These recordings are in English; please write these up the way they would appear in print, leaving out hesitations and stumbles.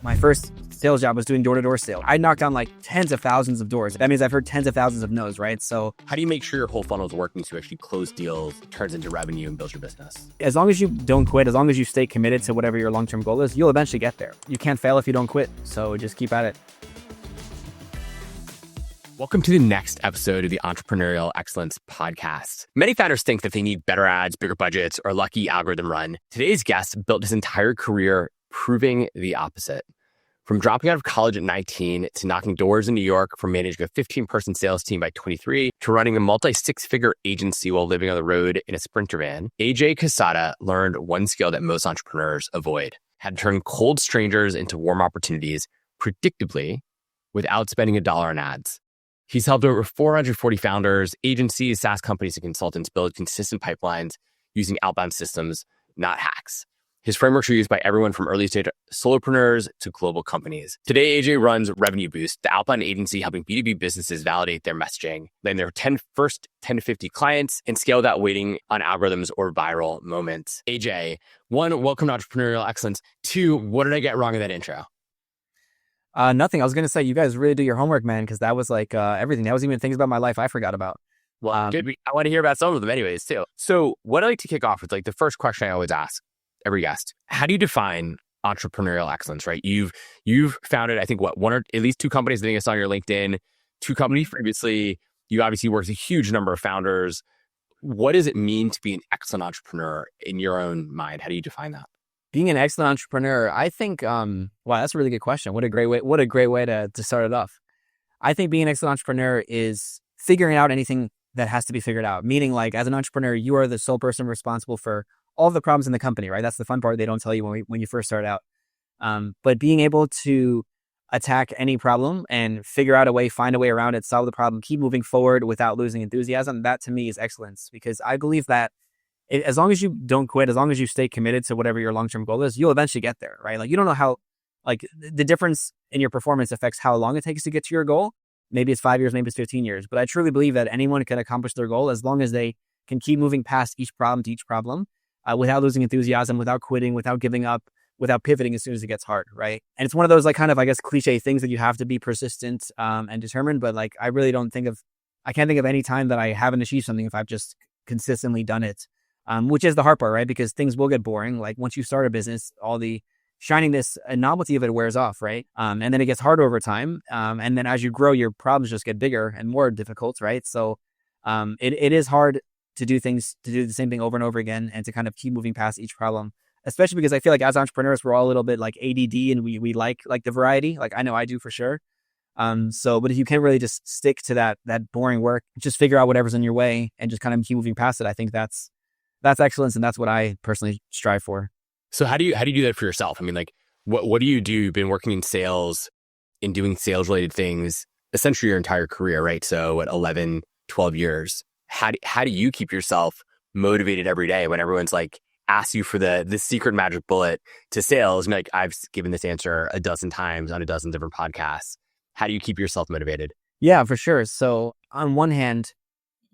My first sales job was doing door-to-door sales. I knocked on like tens of thousands of doors. That means I've heard tens of thousands of no's, right? So how do you make sure your whole funnel is working to actually close deals, turns into revenue, and builds your business? as long as you don't quit, as long as you stay committed to whatever your long-term goal is, you'll eventually get there. You can't fail if you don't quit. So just keep at it. Welcome to the next episode of the Entrepreneurial Excellence Podcast. Many founders think that they need better ads, bigger budgets, or a lucky algorithm run. Today's guest built his entire career proving the opposite. From dropping out of college at 19 to knocking doors in New York, from managing a 15-person sales team by 23 to running a multi-six-figure agency while living on the road in a Sprinter van, AJ Cassata learned one skill that most entrepreneurs avoid: how to turn cold strangers into warm opportunities predictably without spending a dollar on ads. He's helped over 440 founders, agencies, SaaS companies, and consultants build consistent pipelines using outbound systems, not hacks. His frameworks are used by everyone from early-stage solopreneurs to global companies. Today, AJ runs Revenue Boost, the outbound agency helping B2B businesses validate their messaging, land their first 10 to 50 clients, and scale without waiting on algorithms or viral moments. AJ, one, welcome to Entrepreneurial Excellence. Two, what did I get wrong in that intro? Nothing. I was going to say, you guys really do your homework, man, because that was like everything. That was even things about my life I forgot about. Well, good. I want to hear about some of them anyways, too. So what I like to kick off with, like the first question I always ask every guest: how do you define entrepreneurial excellence, right? You've founded, I think, one or at least two companies. I think I saw on your LinkedIn, two companies previously. You obviously worked with a huge number of founders. What does it mean to be an excellent entrepreneur in your own mind? How do you define that? Being an excellent entrepreneur, I think, wow, that's a really good question. What a great way to start it off. I think being an excellent entrepreneur is figuring out anything that has to be figured out. Meaning, like, as an entrepreneur, you are the sole person responsible for all of the problems in the company, right? That's the fun part they don't tell you when you first start out. But being able to attack any problem and figure out a way, find a way around it, solve the problem, keep moving forward without losing enthusiasm, that to me is excellence. Because I believe that as long as you don't quit, as long as you stay committed to whatever your long-term goal is, you'll eventually get there, right? Like, you don't know how, like, the difference in your performance affects how long it takes to get to your goal. Maybe it's 5 years, maybe it's 15 years. But I truly believe that anyone can accomplish their goal as long as they can keep moving past each problem to each problem without losing enthusiasm, without quitting, without giving up, without pivoting as soon as it gets hard, right? And it's one of those, like, kind of, I guess, cliche things that you have to be persistent and determined. But, like, I really I can't think of any time that I haven't achieved something if I've just consistently done it. Which is the hard part, right? Because things will get boring. Like, once you start a business, all the shininess and novelty of it wears off, right? And then it gets harder over time. And then as you grow, your problems just get bigger and more difficult, right? So it is hard to do the same thing over and over again and to kind of keep moving past each problem, especially because I feel like as entrepreneurs, we're all a little bit like ADD and we like the variety. Like, I know I do for sure. But if you can't really just stick to that boring work, just figure out whatever's in your way and just kind of keep moving past it. I think that's excellence. And that's what I personally strive for. So how do you do that for yourself? I mean, like, what do you do? You've been working in sales and doing sales related things essentially your entire career, right? So 11, 12 years. How do you keep yourself motivated every day when everyone's like asks you for the secret magic bullet to sales? And like, I've given this answer a dozen times on a dozen different podcasts. How do you keep yourself motivated? Yeah, for sure. So on one hand,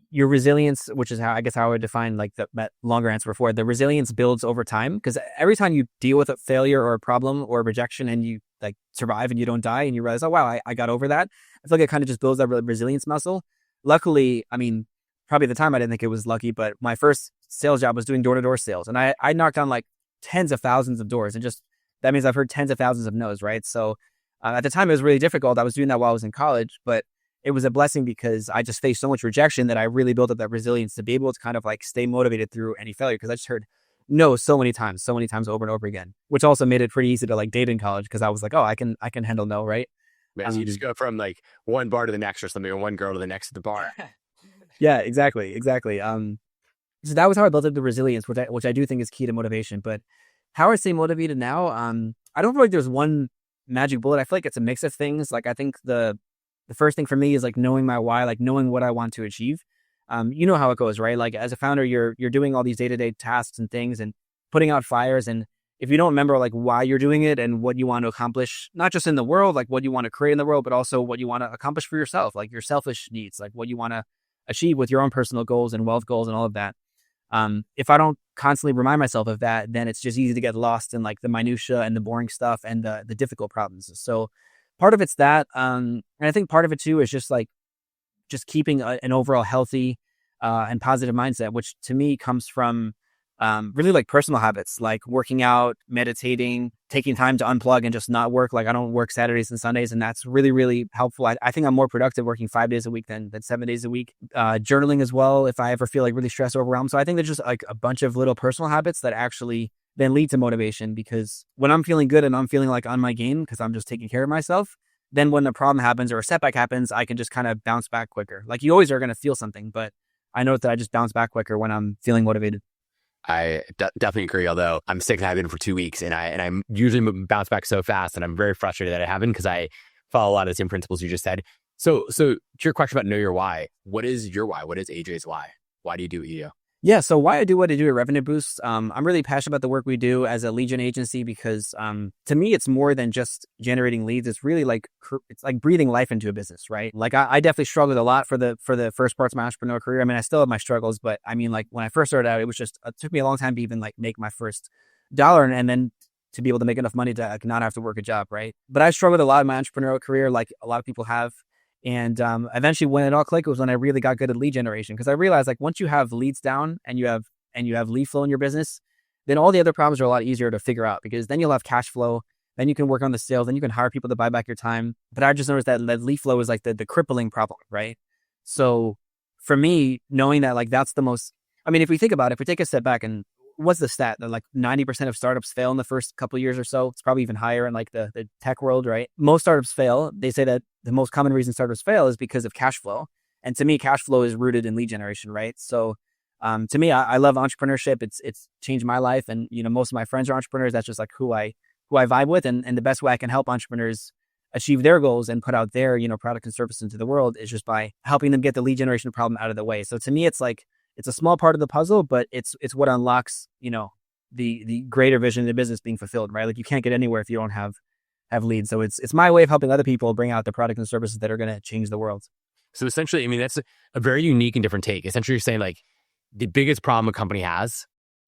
your resilience, which is how I would define like that longer answer before, the resilience builds over time, because every time you deal with a failure or a problem or a rejection and you like survive and you don't die and you realize, oh wow, I got over that. I feel like it kind of just builds that resilience muscle. Luckily, I mean, probably at the time I didn't think it was lucky, but my first sales job was doing door-to-door sales, and I knocked on like tens of thousands of doors, and just that means I've heard tens of thousands of no's, right? So at the time it was really difficult. I was doing that while I was in college, but it was a blessing because I just faced so much rejection that I really built up that resilience to be able to kind of like stay motivated through any failure, because I just heard no so many times over and over again, which also made it pretty easy to like date in college, because I was like, oh, I can handle no, right? Man, so you just go from like one bar to the next or something, or one girl to the next at the bar. Yeah, exactly. So that was how I built up the resilience, which I do think is key to motivation. But how I stay motivated now, I don't feel like there's one magic bullet. I feel like it's a mix of things. Like, I think the first thing for me is like knowing my why, like knowing what I want to achieve. You know how it goes, right? Like, as a founder, you're doing all these day-to-day tasks and things and putting out fires. And if you don't remember like why you're doing it and what you want to accomplish, not just in the world, like what you want to create in the world, but also what you want to accomplish for yourself, like your selfish needs, like what you want to achieve with your own personal goals and wealth goals and all of that. If I don't constantly remind myself of that, then it's just easy to get lost in like the minutia and the boring stuff and the difficult problems. So part of it's that. And I think part of it too is just like, just keeping an overall healthy and positive mindset, which to me comes from really like personal habits, like working out, meditating, taking time to unplug and just not work. Like I don't work Saturdays and Sundays, and that's really, really helpful. I think I'm more productive working 5 days a week than 7 days a week. Journaling as well, if I ever feel like really stressed or overwhelmed. So I think there's just like a bunch of little personal habits that actually then lead to motivation, because when I'm feeling good and I'm feeling like on my game because I'm just taking care of myself, then when a problem happens or a setback happens, I can just kind of bounce back quicker. Like you always are going to feel something, but I know that I just bounce back quicker when I'm feeling motivated. I definitely agree. Although I'm sick and I've been for 2 weeks, and I'm usually bounce back so fast, and I'm very frustrated that I haven't, because I follow a lot of the same principles you just said. So to your question about know your why, what is your why? What is AJ's why? Why do you do what you do? Yeah, so why I do what I do at Revenue Boost, I'm really passionate about the work we do as a lead gen agency, because to me, it's more than just generating leads. It's really like, it's like breathing life into a business, right? Like I definitely struggled a lot for the first parts of my entrepreneur career. I mean, I still have my struggles, but I mean, like when I first started out, it took me a long time to even like make my first dollar, and then to be able to make enough money to like, not have to work a job, right? But I struggled a lot in my entrepreneurial career, like a lot of people have. And eventually when it all clicked was when I really got good at lead generation, because I realized like once you have leads down and you have lead flow in your business, then all the other problems are a lot easier to figure out, because then you'll have cash flow, then you can work on the sales, then you can hire people to buy back your time. But I just noticed that lead flow is like the crippling problem, right? So for me, knowing that like that's the most, I mean, if we think about it, if we take a step back, and what's the stat that like 90% of startups fail in the first couple of years or so? It's probably even higher in like the tech world, right? Most startups fail. They say that the most common reason startups fail is because of cash flow. And to me, cash flow is rooted in lead generation, right? So to me, I love entrepreneurship. It's changed my life. And, you know, most of my friends are entrepreneurs. That's just like who I vibe with. And the best way I can help entrepreneurs achieve their goals and put out their, you know, product and service into the world is just by helping them get the lead generation problem out of the way. So to me, it's like, it's a small part of the puzzle, but it's what unlocks, you know, the greater vision of the business being fulfilled, right? Like you can't get anywhere if you don't have leads. So it's my way of helping other people bring out the product and services that are going to change the world. So essentially, I mean, that's a very unique and different take. Essentially, you're saying like the biggest problem a company has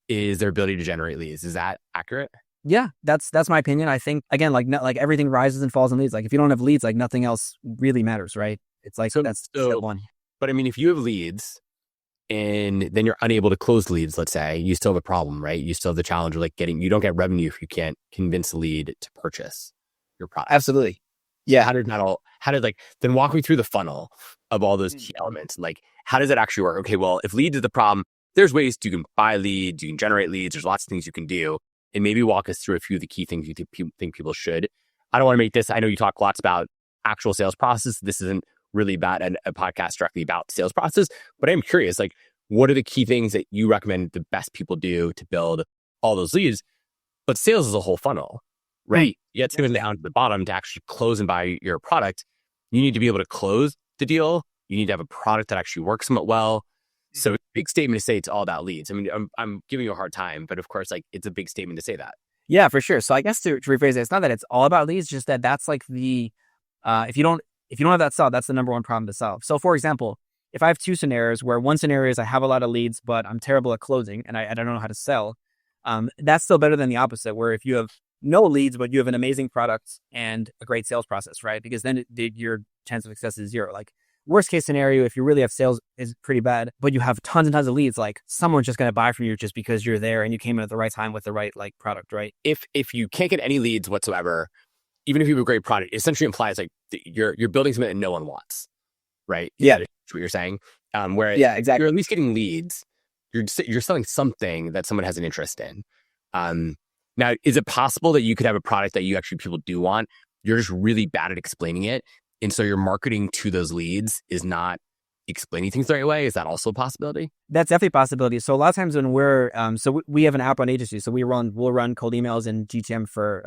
is their ability to generate leads. Is that accurate? Yeah, that's my opinion. I think again, like everything rises and falls in leads. Like if you don't have leads, like nothing else really matters, right? It's like that's step one. But I mean, if you have leads and then you're unable to close leads, let's say, you still have a problem, right? You still have the challenge of like you don't get revenue if you can't convince the lead to purchase your product. Absolutely. Yeah. Then walk me through the funnel of all those key elements. Like, how does it actually work? Okay, well, if leads is the problem, there's ways you can buy leads, you can generate leads. There's lots of things you can do. And maybe walk us through a few of the key things you think people should. I don't want to make this, I know you talk lots about actual sales process. This isn't really about a podcast directly about sales process, but I'm curious, like, what are the key things that you recommend the best people do to build all those leads? But sales is a whole funnel, right? You have to get down to the bottom to actually close and buy your product. You need to be able to close the deal. You need to have a product that actually works somewhat well. So big statement to say it's all about leads. I mean, I'm giving you a hard time, but of course, like it's a big statement to say that. Yeah, for sure. So I guess to rephrase it, it's not that it's all about leads, just that that's like the, if you don't have that solved, that's the number one problem to solve. So for example, if I have two scenarios where one scenario is I have a lot of leads, but I'm terrible at closing and I don't know how to sell, that's still better than the opposite, where if you have no leads, but you have an amazing product and a great sales process, right? Because then your chance of success is zero. Like worst case scenario, if you really have sales is pretty bad, but you have tons and tons of leads, like someone's just going to buy from you just because you're there and you came in at the right time with the right like product, right? If you can't get any leads whatsoever, even if you have a great product, it essentially implies like you're building something that no one wants, right? Yeah, that's what you're saying. Where exactly. You're at least getting leads. You're selling something that someone has an interest in. Now, is it possible that you could have a product that people do want? You're just really bad at explaining it, and so your marketing to those leads is not explaining things the right way. Is that also a possibility? That's definitely a possibility. So a lot of times when we're we have an outbound agency, so we'll run cold emails and GTM for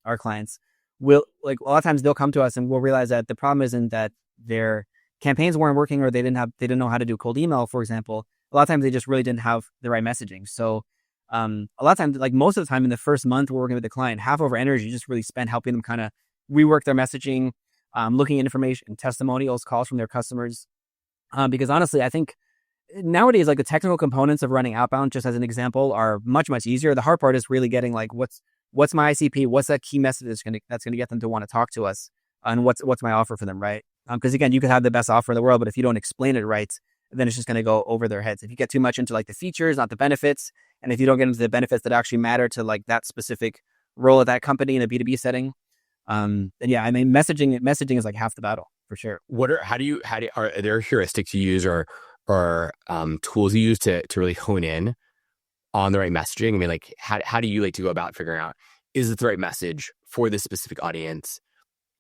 our clients. A lot of times they'll come to us and we'll realize that the problem isn't that their campaigns weren't working or they didn't know how to do cold email, for example. A lot of times they just really didn't have the right messaging. So a lot of times, like most of the time in the first month we're working with the client, half of our energy just really spent helping them kind of rework their messaging, looking at information, testimonials, calls from their customers. Because honestly, I think nowadays, like the technical components of running outbound, just as an example, are much, much easier. The hard part is really getting like, what's my ICP? What's that key message that's gonna get them to want to talk to us? And what's my offer for them, right? Because again, you could have the best offer in the world, but if you don't explain it right, then it's just going to go over their heads. If you get too much into like the features, not the benefits, and if you don't get into the benefits that actually matter to like that specific role at that company in a B2B setting, then yeah, I mean, messaging is like half the battle for sure. Are there heuristics you use or tools you use to really hone in on the right messaging? I mean, like how do you like to go about figuring out, is it the right message for this specific audience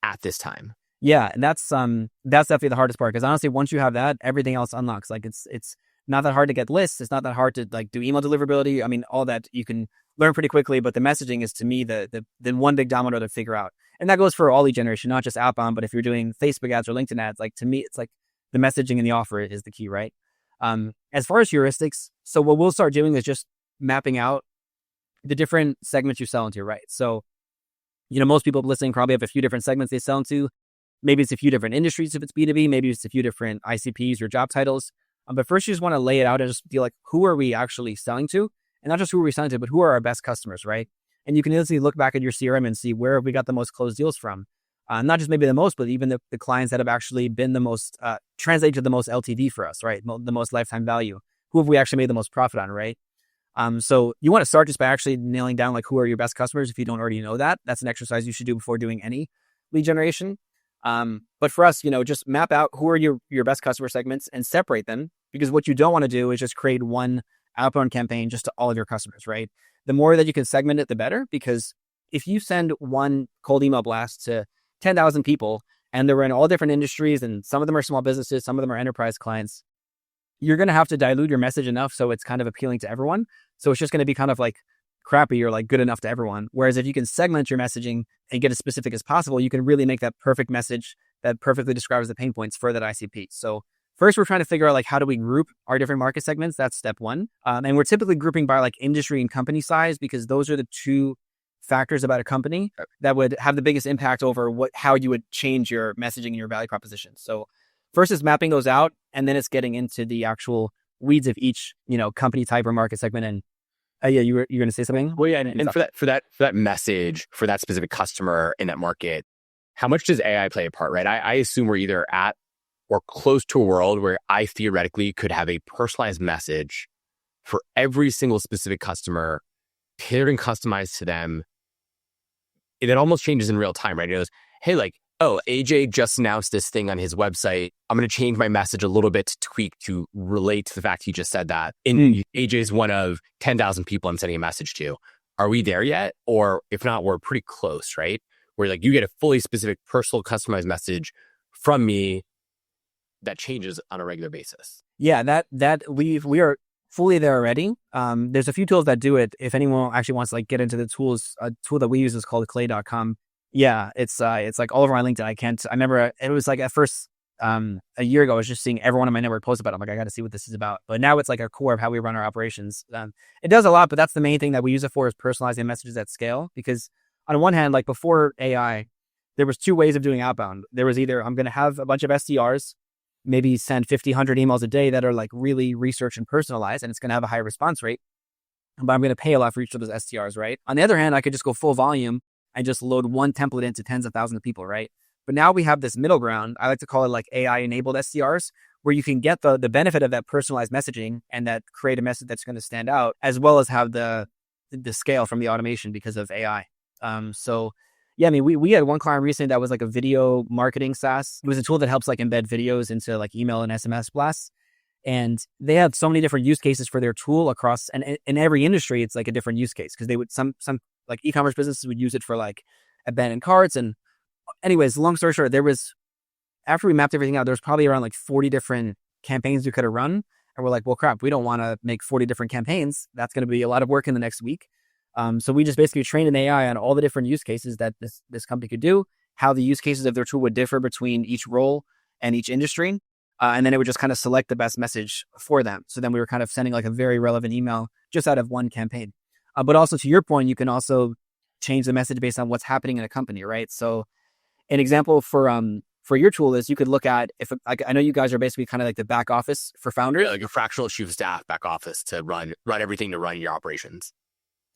at this time? Yeah, and that's definitely the hardest part, because honestly, once you have that, everything else unlocks. Like it's not that hard to get lists. It's not that hard to like do email deliverability. I mean, all that you can learn pretty quickly, but the messaging is to me the one big domino to figure out. And that goes for all lead generation, not just outbound, but if you're doing Facebook ads or LinkedIn ads, like to me, it's like the messaging and the offer is the key, right? As far as heuristics, so what we'll start doing is just mapping out the different segments you sell into, right? So, most people listening probably have a few different segments they sell into. Maybe it's a few different industries if it's B2B. Maybe it's a few different ICPs or job titles. But first, you just want to lay it out and just be like, who are we actually selling to? And not just who are we selling to, but who are our best customers, right? And you can easily look back at your CRM and see where we got the most closed deals from. Not just maybe the most, but even the clients that have actually been the most, translated to the most LTV for us, right? The most lifetime value. Who have we actually made the most profit on, right? So you want to start just by actually nailing down like who are your best customers if you don't already know that. That's an exercise you should do before doing any lead generation. But for us, just map out who are your best customer segments and separate them, because what you don't want to do is just create one outbound campaign just to all of your customers, right? The more that you can segment it, the better, because if you send one cold email blast to 10,000 people and they're in all different industries and some of them are small businesses, some of them are enterprise clients, you're going to have to dilute your message enough so it's kind of appealing to everyone. So it's just going to be kind of like crappy or like good enough to everyone. Whereas if you can segment your messaging and get as specific as possible, you can really make that perfect message that perfectly describes the pain points for that ICP. So first, we're trying to figure out like how do we group our different market segments. That's step one. And we're typically grouping by like industry and company size, because those are the two factors about a company that would have the biggest impact over how you would change your messaging and your value proposition. So first is mapping those out, and then it's getting into the actual weeds of each, company type or market segment. And you were going to say something? Well, yeah, and for that message for that specific customer in that market, how much does AI play a part, right? I assume we're either at or close to a world where I theoretically could have a personalized message for every single specific customer, tailored and customized to them. It almost changes in real time, right? It goes, hey, like, oh, AJ just announced this thing on his website. I'm going to change my message a little bit to tweak to relate to the fact he just said that. And AJ's one of 10,000 people I'm sending a message to. Are we there yet? Or if not, we're pretty close, right? Where like you get a fully specific, personal, customized message from me that changes on a regular basis. Yeah, that we are fully there already. There's a few tools that do it. If anyone actually wants to like get into the tools, a tool that we use is called clay.com. Yeah, it's like all over my LinkedIn. I remember it was like at first a year ago, I was just seeing everyone on my network post about it. I'm like, I got to see what this is about. But now it's like a core of how we run our operations. It does a lot, but that's the main thing that we use it for, is personalizing messages at scale. Because on one hand, like before AI, there was two ways of doing outbound. There was either I'm going to have a bunch of SDRs, maybe send 50, 100 emails a day that are like really researched and personalized, and it's going to have a high response rate, but I'm going to pay a lot for each of those SDRs, right? On the other hand, I could just go full volume and just load one template into tens of thousands of people, right? But now we have this middle ground. I like to call it like AI-enabled SDRs, where you can get the benefit of that personalized messaging and that create a message that's going to stand out, as well as have the scale from the automation because of AI. So yeah, I mean, we had one client recently that was like a video marketing SaaS. It was a tool that helps like embed videos into like email and SMS blasts. And they had so many different use cases for their tool across, and in every industry, it's like a different use case, because they would, some like e-commerce businesses would use it for like abandoned carts. And anyways, long story short, after we mapped everything out, there was probably around like 40 different campaigns we could have run. And we're like, well, crap, we don't want to make 40 different campaigns. That's going to be a lot of work in the next week. So we just basically trained an AI on all the different use cases that this company could do, how the use cases of their tool would differ between each role and each industry. And then it would just kind of select the best message for them. So then we were kind of sending like a very relevant email just out of one campaign. But also to your point, you can also change the message based on what's happening in a company, right? So an example for for your tool is you could look at if like, I know you guys are basically kind of like the back office for founders. Yeah, like a fractional chief of staff back office to run everything to run your operations.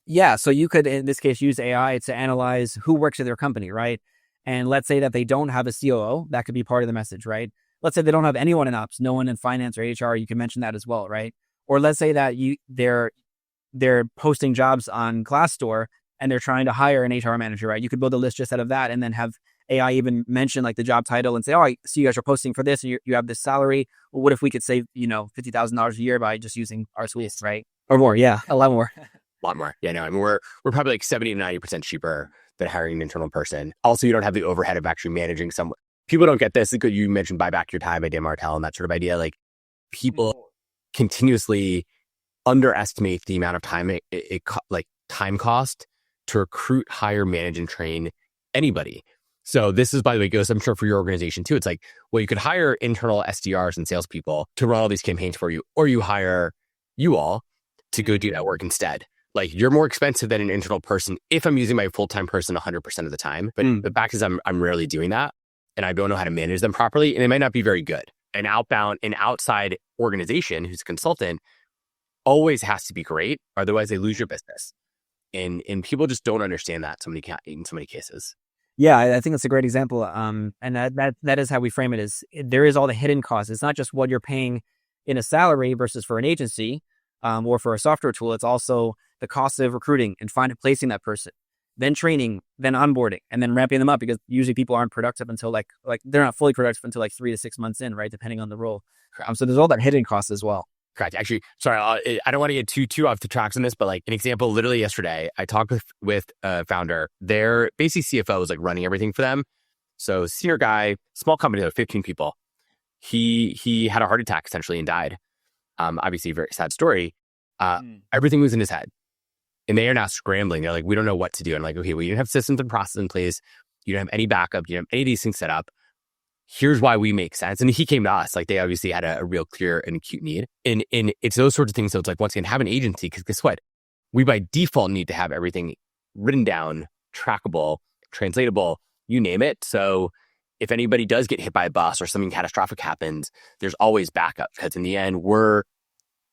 Yeah. So you could, in this case, use AI to analyze who works at their company, right? And let's say that they don't have a COO, that could be part of the message, right? Let's say they don't have anyone in ops, no one in finance or HR, you can mention that as well, right? Or let's say that they're posting jobs on Glassdoor and they're trying to hire an HR manager, right? You could build a list just out of that and then have AI even mention like the job title and say, oh, I see you guys are posting for this and you have this salary. Well, what if we could save, $50,000 a year by just using our tools, right? Or more. Yeah, a lot more. A lot more. Yeah, no, I mean, we're probably like 70 to 90% cheaper than hiring an internal person. Also, you don't have the overhead of actually managing someone. People don't get this. You mentioned buy back your time by Dan Martell and that sort of idea. Like people continuously underestimate the amount of time like time cost to recruit, hire, manage, and train anybody. So this is, by the way, goes, I'm sure, for your organization too. It's like, well, you could hire internal SDRs and salespeople to run all these campaigns for you, or you hire you all to go do that work instead. Like you're more expensive than an internal person if I'm using my full-time person 100% of the time. But the fact is I'm rarely doing that and I don't know how to manage them properly and they might not be very good. An outside organization who's a consultant always has to be great. Otherwise they lose your business. And people just don't understand that in so many cases. Yeah, I think that's a great example. And that is how we frame it is there is all the hidden costs. It's not just what you're paying in a salary versus for an agency or for a software tool. It's also the cost of recruiting and placing that person, then training, then onboarding, and then ramping them up because usually people aren't productive until like they're not fully productive until like 3 to 6 months in, right? Depending on the role. So there's all that hidden cost as well. Correct. Actually, sorry, I don't want to get too off the tracks on this, but like an example, literally yesterday, I talked with a founder. Their basically CFO was like running everything for them. So senior guy, small company, like 15 people. He had a heart attack essentially and died. Obviously, a very sad story. Everything was in his head. And they are now scrambling. They're like, we don't know what to do. And I'm like, okay, well, you didn't have systems and processes in place. You don't have any backup. You don't have any of these things set up. Here's why we make sense. And he came to us. Like they obviously had a real clear and acute need. And it's those sorts of things. So it's like, once again, have an agency because guess what? We by default need to have everything written down, trackable, translatable, you name it. So if anybody does get hit by a bus or something catastrophic happens, there's always backup because in the end,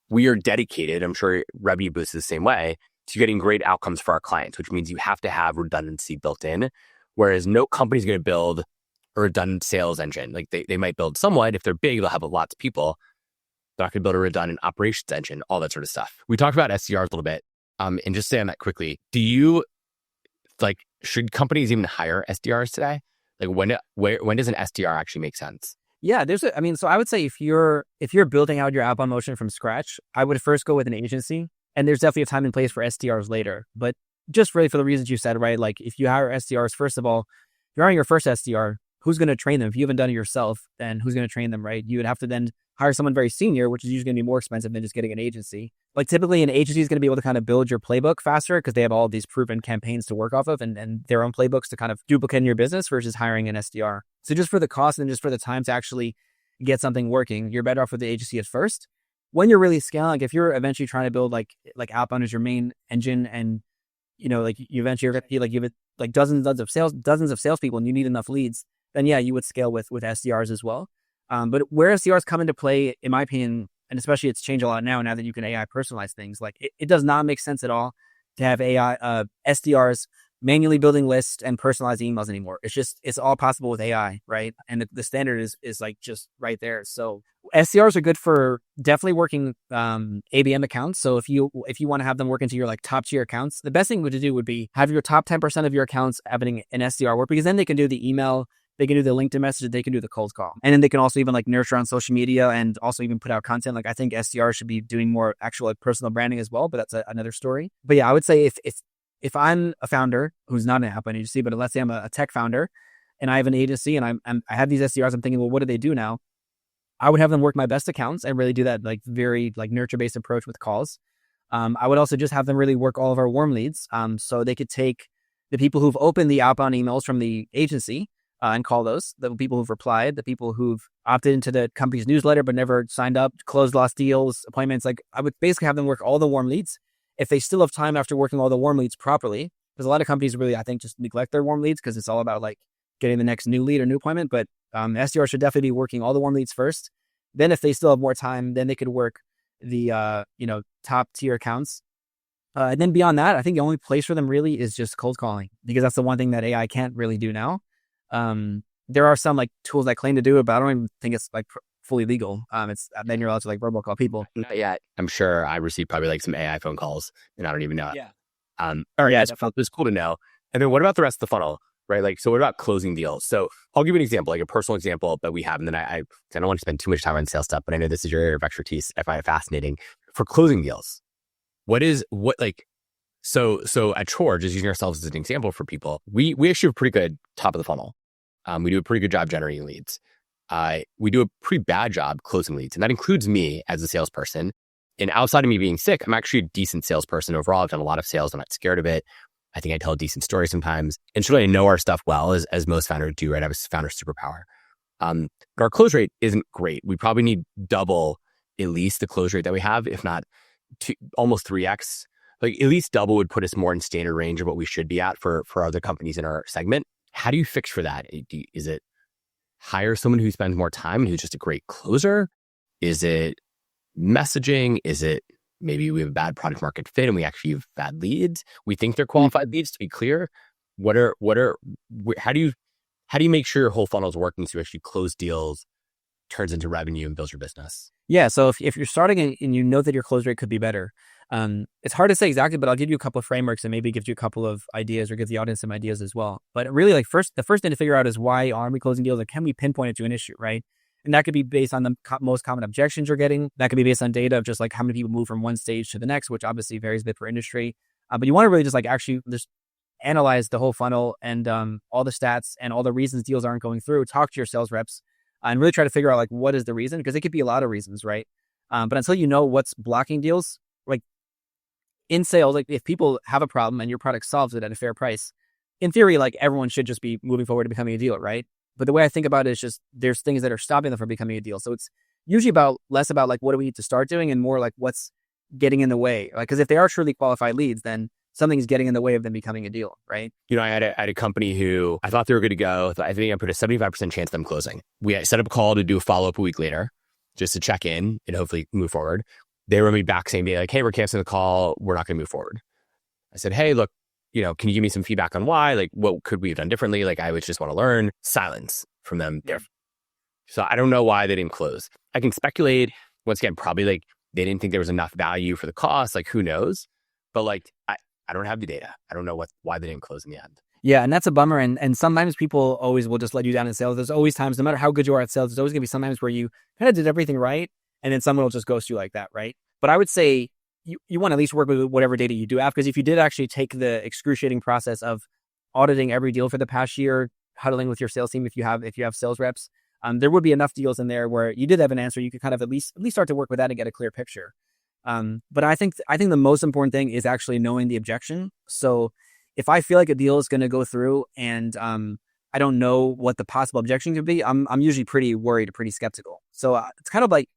we are dedicated. I'm sure Revenue Boost is the same way to getting great outcomes for our clients, which means you have to have redundancy built in. Whereas no company's going to build a redundant sales engine. Like they might build somewhat. If they're big, they'll have lots of people. They're not going to build a redundant operations engine, all that sort of stuff. We talked about SDRs a little bit. And just say on that quickly, should companies even hire SDRs today? Like when does an SDR actually make sense? Yeah, so I would say if you're building out your outbound motion from scratch, I would first go with an agency. And there's definitely a time and place for SDRs later. But just really for the reasons you said, right? Like if you hire SDRs, first of all, if you're hiring your first SDR, who's going to train them? If you haven't done it yourself, then who's going to train them, right? You would have to then hire someone very senior, which is usually going to be more expensive than just getting an agency. Like typically an agency is going to be able to kind of build your playbook faster because they have all these proven campaigns to work off of and their own playbooks to kind of duplicate in your business versus hiring an SDR. So just for the cost and just for the time to actually get something working, you're better off with the agency at first. When you're really scaling, like if you're eventually trying to build like outbound as your main engine and, like you eventually are going to be like, you have like dozens of salespeople and you need enough leads, then yeah, you would scale with SDRs as well. But where SDRs come into play, in my opinion, and especially it's changed a lot now that you can AI personalize things, like it does not make sense at all to have AI SDRs manually building lists and personalizing emails anymore. It's all possible with AI, right? And the standard is like just right there. So SDRs are good for definitely working ABM accounts. So if you want to have them work into your like top tier accounts, the best thing to do would be have your top 10% of your accounts having an SDR work because then they can do the email, they can do the LinkedIn message, they can do the cold call. And then they can also even like nurture on social media and also even put out content. Like I think SDR should be doing more actual like personal branding as well, but that's another story. But yeah, I would say if I'm a founder who's not an outbound agency, but let's say I'm a tech founder and I have an agency and I have these SDRs, I'm thinking, well, what do they do now? I would have them work my best accounts and really do that like very like nurture-based approach with calls. I would also just have them really work all of our warm leads. So they could take the people who've opened the outbound emails from the agency and call those, the people who've replied, the people who've opted into the company's newsletter but never signed up, closed lost deals, appointments. Like I would basically have them work all the warm leads. If they still have time after working all the warm leads properly, because a lot of companies really, I think, just neglect their warm leads because it's all about like getting the next new lead or new appointment. But SDR should definitely be working all the warm leads first. Then if they still have more time, then they could work the, top tier accounts. And then beyond that, I think the only place for them really is just cold calling, because that's the one thing that AI can't really do now. There are some like tools that claim to do it, but I don't even think it's like fully legal. Then you're allowed to like robocall people. Not yet. I'm sure I received probably like some AI phone calls and I don't even know it. Yeah. All right. Yeah, it's cool to know. And then what about the rest of the funnel, right? Like, so what about closing deals? So I'll give you an example, like a personal example that we have. And then I don't want to spend too much time on sales stuff, but I know this is your area of expertise. I find it fascinating for closing deals. So at Chore, just using ourselves as an example for people, we actually have a pretty good top of the funnel. We do a pretty good job generating leads. We do a pretty bad job closing leads. And that includes me as a salesperson. And outside of me being sick, I'm actually a decent salesperson overall. I've done a lot of sales. I'm not scared of it. I think I tell a decent story sometimes. And surely I know our stuff well, as most founders do, right? I have a founder superpower. But our close rate isn't great. We probably need double at least the close rate that we have, if not almost 3x. Like at least double would put us more in standard range of what we should be at for other companies in our segment. How do you fix for that? Is it hire someone who spends more time and who's just a great closer? Is it messaging? Is it maybe we have a bad product market fit and we actually have bad leads? We think they're qualified leads, to be clear. How do you make sure your whole funnel is working so you actually close deals, turns into revenue and builds your business? Yeah. So if you're starting and you know that your close rate could be better, it's hard to say exactly, but I'll give you a couple of frameworks and maybe give you a couple of ideas or give the audience some ideas as well. But really, like the first thing to figure out is why aren't we closing deals? Or can we pinpoint it to an issue, right? And that could be based on the most common objections you're getting. That could be based on data of just like how many people move from one stage to the next, which obviously varies a bit per industry. But you want to really just like actually just analyze the whole funnel and all the stats and all the reasons deals aren't going through. Talk to your sales reps and really try to figure out like what is the reason, because it could be a lot of reasons, right? But until you know what's blocking deals, like in sales, like if people have a problem and your product solves it at a fair price, in theory, like everyone should just be moving forward to becoming a deal, right? But the way I think about it is just there's things that are stopping them from becoming a deal. So it's usually less about like what do we need to start doing and more like what's getting in the way. Like, because if they are truly qualified leads, then something's getting in the way of them becoming a deal, right? I had a company who I thought they were good to go. I think I put a 75% chance of them closing. We set up a call to do a follow-up a week later just to check in and hopefully move forward. They wrote me back same day, like, hey, we're canceling the call. We're not going to move forward. I said, hey, look, can you give me some feedback on why? Like, what could we have done differently? Like, I would just want to learn. Silence from them. Yeah. So I don't know why they didn't close. I can speculate. Once again, probably like they didn't think there was enough value for the cost. Like, who knows? But like, I don't have the data. I don't know why they didn't close in the end. Yeah, and that's a bummer. And sometimes people always will just let you down in sales. There's always times, no matter how good you are at sales, there's always going to be sometimes where you kind of did everything right, and then someone will just ghost you like that, right? But I would say you want to at least work with whatever data you do have, because if you did actually take the excruciating process of auditing every deal for the past year, huddling with your sales team if you have sales reps, there would be enough deals in there where you did have an answer. You could kind of at least start to work with that and get a clear picture. But I think the most important thing is actually knowing the objection. So if I feel like a deal is going to go through and I don't know what the possible objection could be, I'm usually pretty worried, pretty skeptical. So it's kind of like,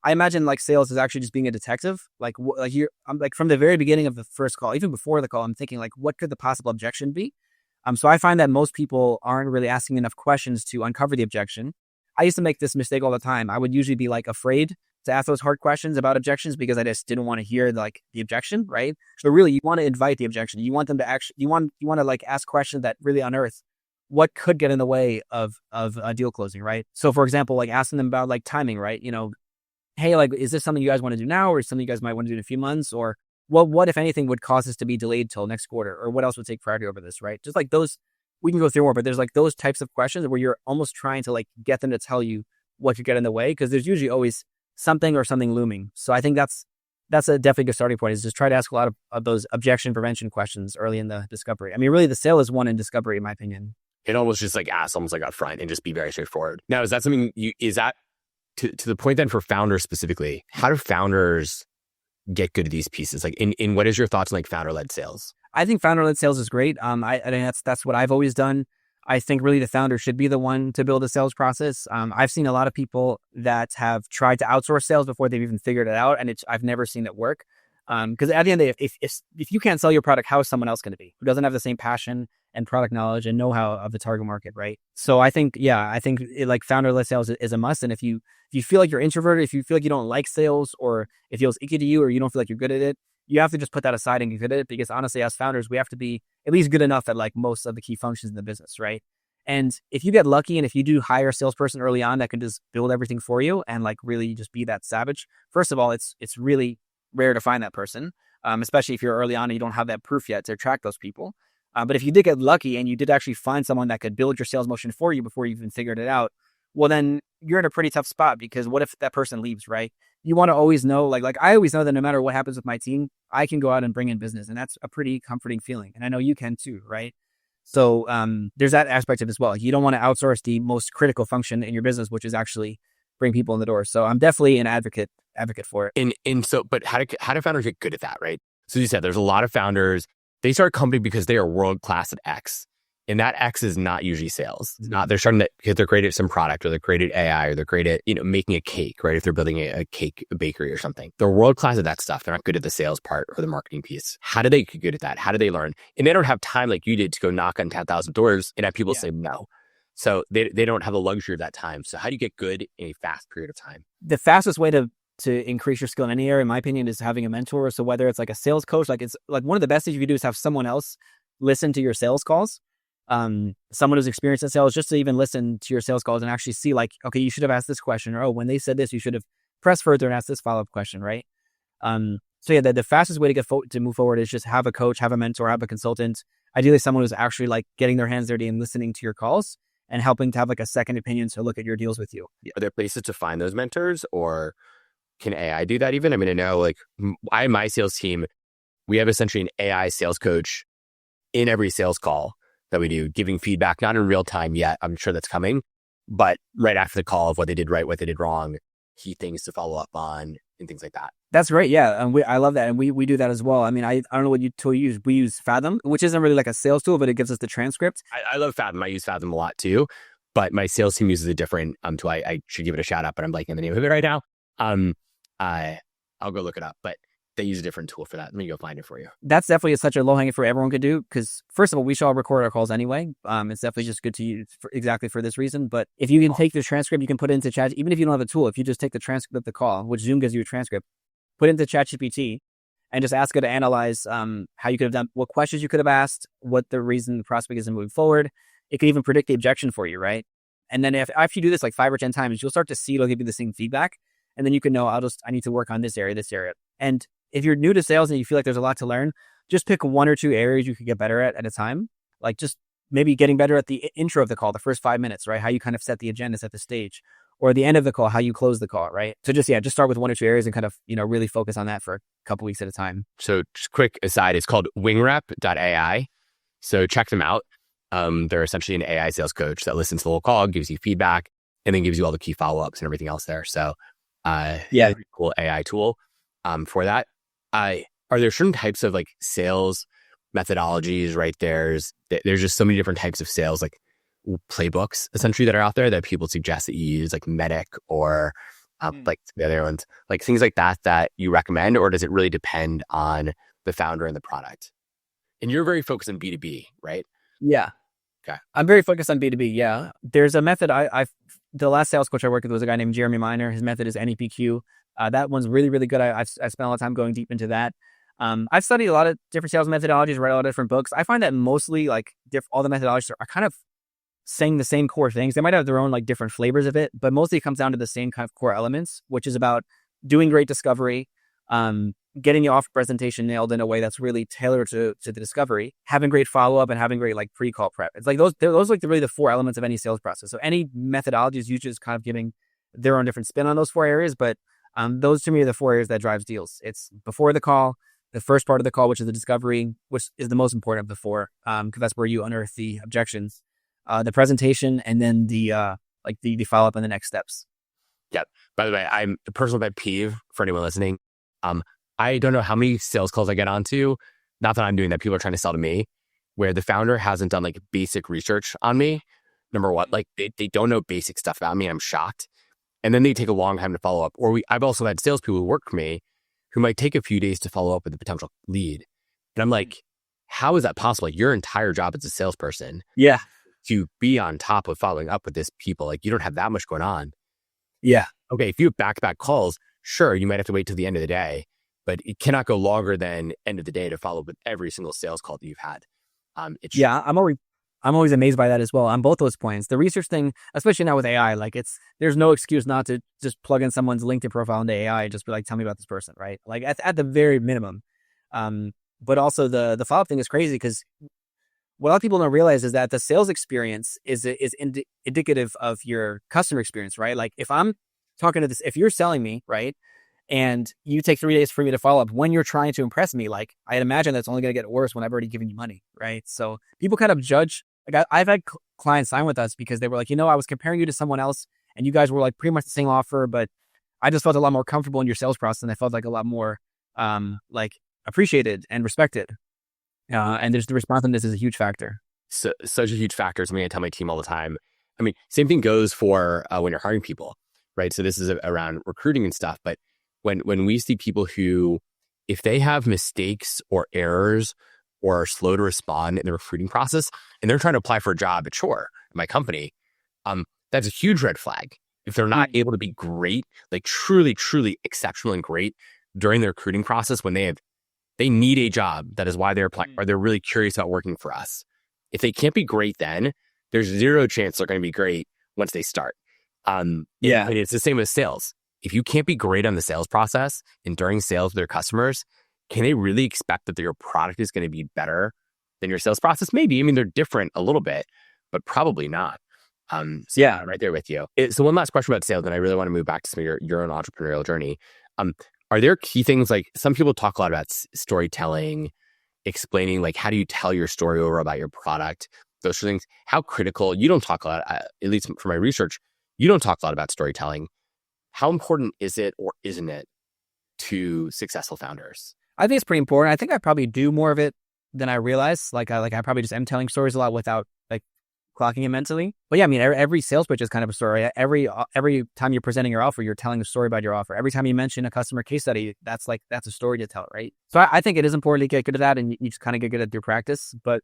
I imagine like sales is actually just being a detective. I'm like from the very beginning of the first call, even before the call, I'm thinking like, what could the possible objection be? So I find that most people aren't really asking enough questions to uncover the objection. I used to make this mistake all the time. I would usually be like afraid to ask those hard questions about objections because I just didn't want to hear like the objection, right? So really, you want to invite the objection. You want them to actually, you want to like ask questions that really unearth what could get in the way of a deal closing, right? So for example, like asking them about like timing, right? Hey, like, is this something you guys want to do now, or something you guys might want to do in a few months, or what if anything would cause this to be delayed till next quarter, or what else would take priority over this, right? Just like those, we can go through more, but there's like those types of questions where you're almost trying to like get them to tell you what could get in the way, because there's usually always something looming. So I think that's a definitely good starting point, is just try to ask a lot of those objection prevention questions early in the discovery. I mean, really the sale is one in discovery, in my opinion. It almost just like ask almost like up front and just be very straightforward. Now, is that something is that to the point then for founders specifically, how do founders get good at these pieces? Like in what is your thoughts on like founder-led sales? I think founder-led sales is great. I think that's what I've always done. I think really the founder should be the one to build a sales process. I've seen a lot of people that have tried to outsource sales before they've even figured it out, and I've never seen it work. Because at the end of the day, if you can't sell your product, how is someone else going to be, who doesn't have the same passion and product knowledge and know-how of the target market, right? So I think like founder-led sales is a must. And if you feel like you're introverted, if you feel like you don't like sales, or it feels icky to you, or you don't feel like you're good at it, you have to just put that aside and get good at it, because honestly, as founders, we have to be at least good enough at like most of the key functions in the business, right? And if you get lucky and if you do hire a salesperson early on that can just build everything for you and like really just be that savage, first of all, it's really rare to find that person, especially if you're early on and you don't have that proof yet to attract those people. But if you did get lucky and you did actually find someone that could build your sales motion for you before you even figured it out, well, then you're in a pretty tough spot, because what if that person leaves, right? You want to always know, like I always know that no matter what happens with my team, I can go out and bring in business. And that's a pretty comforting feeling. And I know you can too, right? So there's that aspect of it as well. You don't want to outsource the most critical function in your business, which is actually bring people in the door. So I'm definitely an advocate for it. But how do founders get good at that, right? So you said there's a lot of founders, they start a company because they are world class at X. And that X is not usually sales. It's not, they're starting to, because they're great at some product, or they're great at AI, or they're great at, making a cake, right? If they're building a cake bakery or something, they're world class at that stuff. They're not good at the sales part or the marketing piece. How do they get good at that? How do they learn? And they don't have time like you did to go knock on 10,000 doors and have people say no. So they don't have the luxury of that time. So how do you get good in a fast period of time? The fastest way to increase your skill in any area, in my opinion, is having a mentor. So whether it's like a sales coach, like it's like one of the best things you can do is have someone else listen to your sales calls. Someone who's experienced in sales, just to even listen to your sales calls and actually see like, okay, you should have asked this question, or, oh, when they said this, you should have pressed further and asked this follow-up question, right? So yeah, the fastest way to get to move forward is just have a coach, have a mentor, have a consultant, ideally someone who's actually like getting their hands dirty and listening to your calls and helping to have like a second opinion to look at your deals with you. Are there places to find those mentors, or can AI do that even? I mean, I know like my sales team, we have essentially an AI sales coach in every sales call that we do, giving feedback, not in real time yet. I'm sure that's coming, but right after the call of what they did right, what they did wrong, key things to follow up on, and things like that. That's great. Yeah. And I love that. And we do that as well. I mean, I don't know what tool you use. We use Fathom, which isn't really like a sales tool, but it gives us the transcript. I love Fathom. I use Fathom a lot too, but my sales team uses a different tool. I should give it a shout out, but I'm blanking the name of it right now. I'll go look it up, but they use a different tool for that. Let me go find it for you. That's definitely such a low hanging fruit everyone could do, because first of all, we should all record our calls anyway. It's definitely just good to use exactly for this reason. But if you can take the transcript, you can put it into chat, even if you don't have a tool, if you just take the transcript of the call, which Zoom gives you a transcript, put it into ChatGPT and just ask it to analyze how you could have done, what questions you could have asked, what the reason the prospect isn't moving forward. It could even predict the objection for you, right? And then after you do this like 5 or 10 times, you'll start to see it'll give you the same feedback. And then you can know, I need to work on this area. And if you're new to sales and you feel like there's a lot to learn, just pick 1 or 2 areas you could get better at a time. Like just maybe getting better at the intro of the call, the first 5 minutes, right? How you kind of set the agenda, set the stage, or the end of the call, how you close the call, right? So just start with 1 or 2 areas and kind of, really focus on that for a couple weeks at a time. So just quick aside, it's called wingrep.ai. So check them out. They're essentially an AI sales coach that listens to the whole call, gives you feedback, and then gives you all the key follow-ups and everything else there. So pretty cool AI tool for that. Are there certain types of like sales methodologies, right? There's just so many different types of sales, like playbooks essentially that are out there that people suggest that you use, like Medic or like the other ones, like things like that you recommend, or does it really depend on the founder and the product? And you're very focused on B2B, right? Yeah. Okay. I'm very focused on B2B. Yeah. There's a method the last sales coach I worked with was a guy named Jeremy Miner. His method is NEPQ. That one's really, really good. I've spent a lot of time going deep into that. I've studied a lot of different sales methodologies, read a lot of different books. I find that mostly like all the methodologies are kind of saying the same core things. They might have their own like different flavors of it, but mostly it comes down to the same kind of core elements, which is about doing great discovery, getting the offer presentation nailed in a way that's really tailored to the discovery, having great follow-up, and having great like pre-call prep. It's like those like really the 4 elements of any sales process. So any methodology is usually just kind of giving their own different spin on those 4 areas, but those to me are the 4 areas that drives deals. It's before the call, the first part of the call, which is the discovery, which is the most important of the 4, because that's where you unearth the objections, the presentation, and then the follow-up and the next steps. Yep. By the way, I'm a personal pet peeve for anyone listening. I don't know how many sales calls I get onto, not that I'm doing that, people are trying to sell to me, where the founder hasn't done like basic research on me. Number one, like they don't know basic stuff about me. I'm shocked. And then they take a long time to follow up. Or I've also had salespeople who work for me who might take a few days to follow up with a potential lead. And I'm like, how is that possible? Like, your entire job as a salesperson Yeah. to be on top of following up with this people, like, you don't have that much going on. Yeah. Okay, if you have back-to-back calls, sure, you might have to wait till the end of the day, but it cannot go longer than end of the day to follow up with every single sales call that you've had. Yeah. I'm always amazed by that as well on both those points. The research thing, especially now with AI, like there's no excuse not to just plug in someone's LinkedIn profile into AI and just be like, tell me about this person, right? Like at the very minimum. But also the follow-up thing is crazy because what a lot of people don't realize is that the sales experience is indicative of your customer experience, right? Like if I'm talking to if you're selling me, right, and you take 3 days for me to follow up when you're trying to impress me, like I'd imagine that's only going to get worse when I've already given you money, right? So people kind of judge. Like I've had clients sign with us because they were like, I was comparing you to someone else, and you guys were like pretty much the same offer, but I just felt a lot more comfortable in your sales process, and I felt like a lot more like appreciated and respected. And there's the responsiveness is a huge factor. So, such a huge factor. Something I tell my team all the time. I mean, same thing goes for when you're hiring people, right? So this is around recruiting and stuff. But when we see people who, if they have mistakes or errors or are slow to respond in the recruiting process, and they're trying to apply for a job at my company, that's a huge red flag. If they're not able to be great, like truly, truly exceptional and great during the recruiting process when they need a job, that is why they're applying, or they're really curious about working for us. If they can't be great then, there's zero chance they're going to be great once they start. And it's the same with sales. If you can't be great on the sales process and during sales with their customers, can they really expect that your product is going to be better than your sales process? Maybe. I mean, they're different a little bit, but probably not. Right there with you. So one last question about sales, and I really want to move back to some of your own entrepreneurial journey. Are there key things, like some people talk a lot about storytelling, explaining like how do you tell your story over about your product, those sort of things. How critical, you don't talk a lot, at least for my research, you don't talk a lot about storytelling. How important is it or isn't it to successful founders? I think it's pretty important. I think I probably do more of it than I realize. I probably just am telling stories a lot without like clocking it mentally. But yeah, I mean, every sales pitch is kind of a story. Every time you're presenting your offer, you're telling a story about your offer. Every time you mention a customer case study, that's a story to tell, right? So I think it is important to get good at that, and you just kind of get good at your practice. But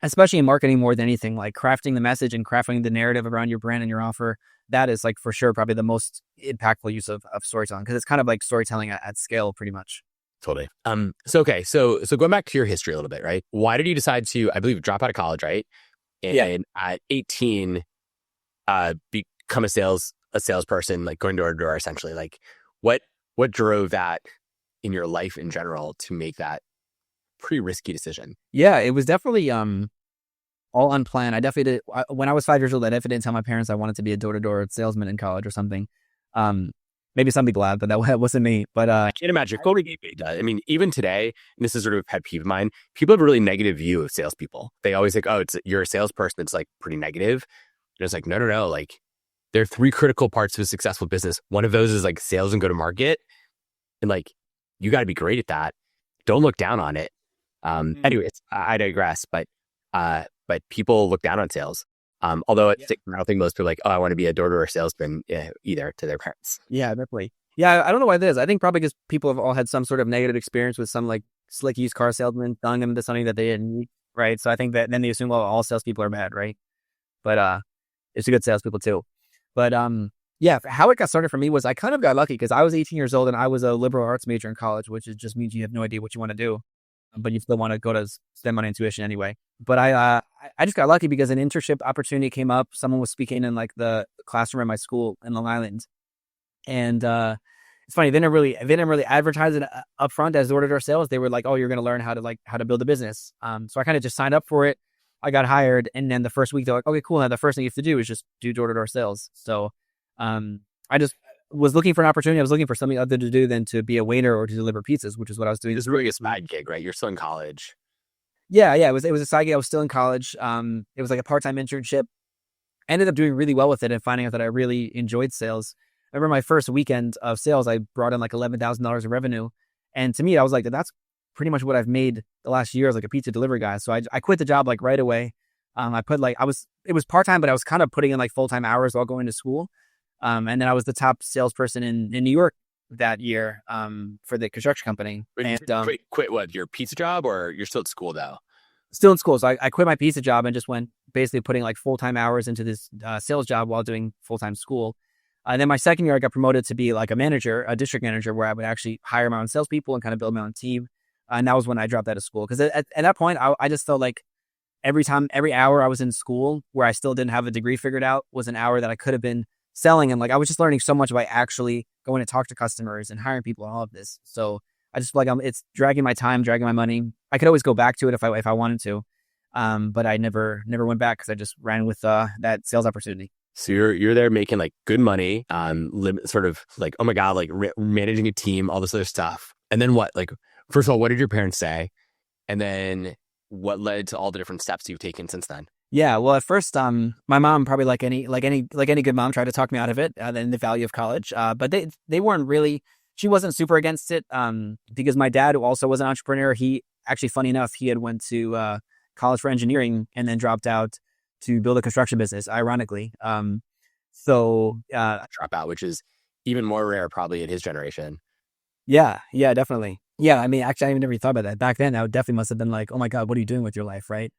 especially in marketing more than anything, like crafting the message and crafting the narrative around your brand and your offer, that is like for sure probably the most impactful use of storytelling, because it's kind of like storytelling at scale pretty much. Totally. So going back to your history a little bit, right? Why did you decide to, I believe, drop out of college, right? And at 18, become a salesperson, like going door to door, essentially. Like what drove that in your life in general to make that pretty risky decision? Yeah, it was definitely all unplanned. I definitely did. When I was 5 years old, I definitely didn't tell my parents I wanted to be a door-to-door salesman in college or something. Maybe some people have, but that wasn't me. But I can't imagine. I mean, even today, and this is sort of a pet peeve of mine, people have a really negative view of salespeople. They always think, oh, you're a salesperson. It's like pretty negative. And it's like, no. Like there are 3 critical parts of a successful business. One of those is like sales and go to market. And like, you got to be great at that. Don't look down on it. Anyways, I digress, but people look down on sales. Although I don't think most people are like, oh, I want to be a door-to-door salesman either to their parents. Yeah, definitely. Yeah, I don't know why this is. I think probably because people have all had some sort of negative experience with some like slick used car salesman telling them to something that they didn't need, right? So I think that then they assume, well, all salespeople are bad, right? But it's a good salespeople too. But yeah, how it got started for me was I kind of got lucky because I was 18 years old and I was a liberal arts major in college, which just means you have no idea what you want to do, but you still want to go to spend money on tuition anyway. But I just got lucky because an internship opportunity came up. Someone was speaking in like the classroom at my school in Long Island, and it's funny. They didn't really advertise it up front as door-to-door sales. They were like, "Oh, you're going to learn how to build a business." So I kind of just signed up for it. I got hired, and then the first week they're like, "Okay, cool. Now the first thing you have to do is just do door-to-door sales." So I just was looking for an opportunity. I was looking for something other to do than to be a waiter or to deliver pizzas, which is what I was doing. This is really a side gig, right? You're still in college. Yeah. It was a side gig. I was still in college. It was like a part-time internship. I ended up doing really well with it and finding out that I really enjoyed sales. I remember my first weekend of sales, I brought in like $11,000 of revenue. And to me, I was like, that's pretty much what I've made the last year as like a pizza delivery guy. So I quit the job like right away. It was part-time, but I was kind of putting in like full-time hours while going to school. And then I was the top salesperson in New York that year for the construction company. And Quit what, your pizza job, or you're still at school though? Still in school. So I quit my pizza job and just went basically putting like full-time hours into this sales job while doing full-time school. And then my second year, I got promoted to be like a district manager, where I would actually hire my own salespeople and kind of build my own team. And that was when I dropped out of school. Because at that point, I just felt like every hour I was in school where I still didn't have a degree figured out was an hour that I could have been selling. And like, I was just learning so much by actually going to talk to customers and hiring people and all of this. So I just feel like it's dragging my time, dragging my money. I could always go back to it if I wanted to. But I never went back because I just ran with that sales opportunity. So you're there making like good money, sort of like, oh my God, like managing a team, all this other stuff. And then what? Like, first of all, what did your parents say? And then what led to all the different steps you've taken since then? Yeah, well, at first, my mom, probably like any good mom, tried to talk me out of it and the value of college. But they weren't really. She wasn't super against it. Because my dad, who also was an entrepreneur, he actually, funny enough, he had went to college for engineering and then dropped out to build a construction business. Ironically, Drop out, which is even more rare, probably in his generation. Yeah, definitely. Yeah, I mean, actually, I never even thought about that back then. That definitely must have been like, oh my God, what are you doing with your life, right?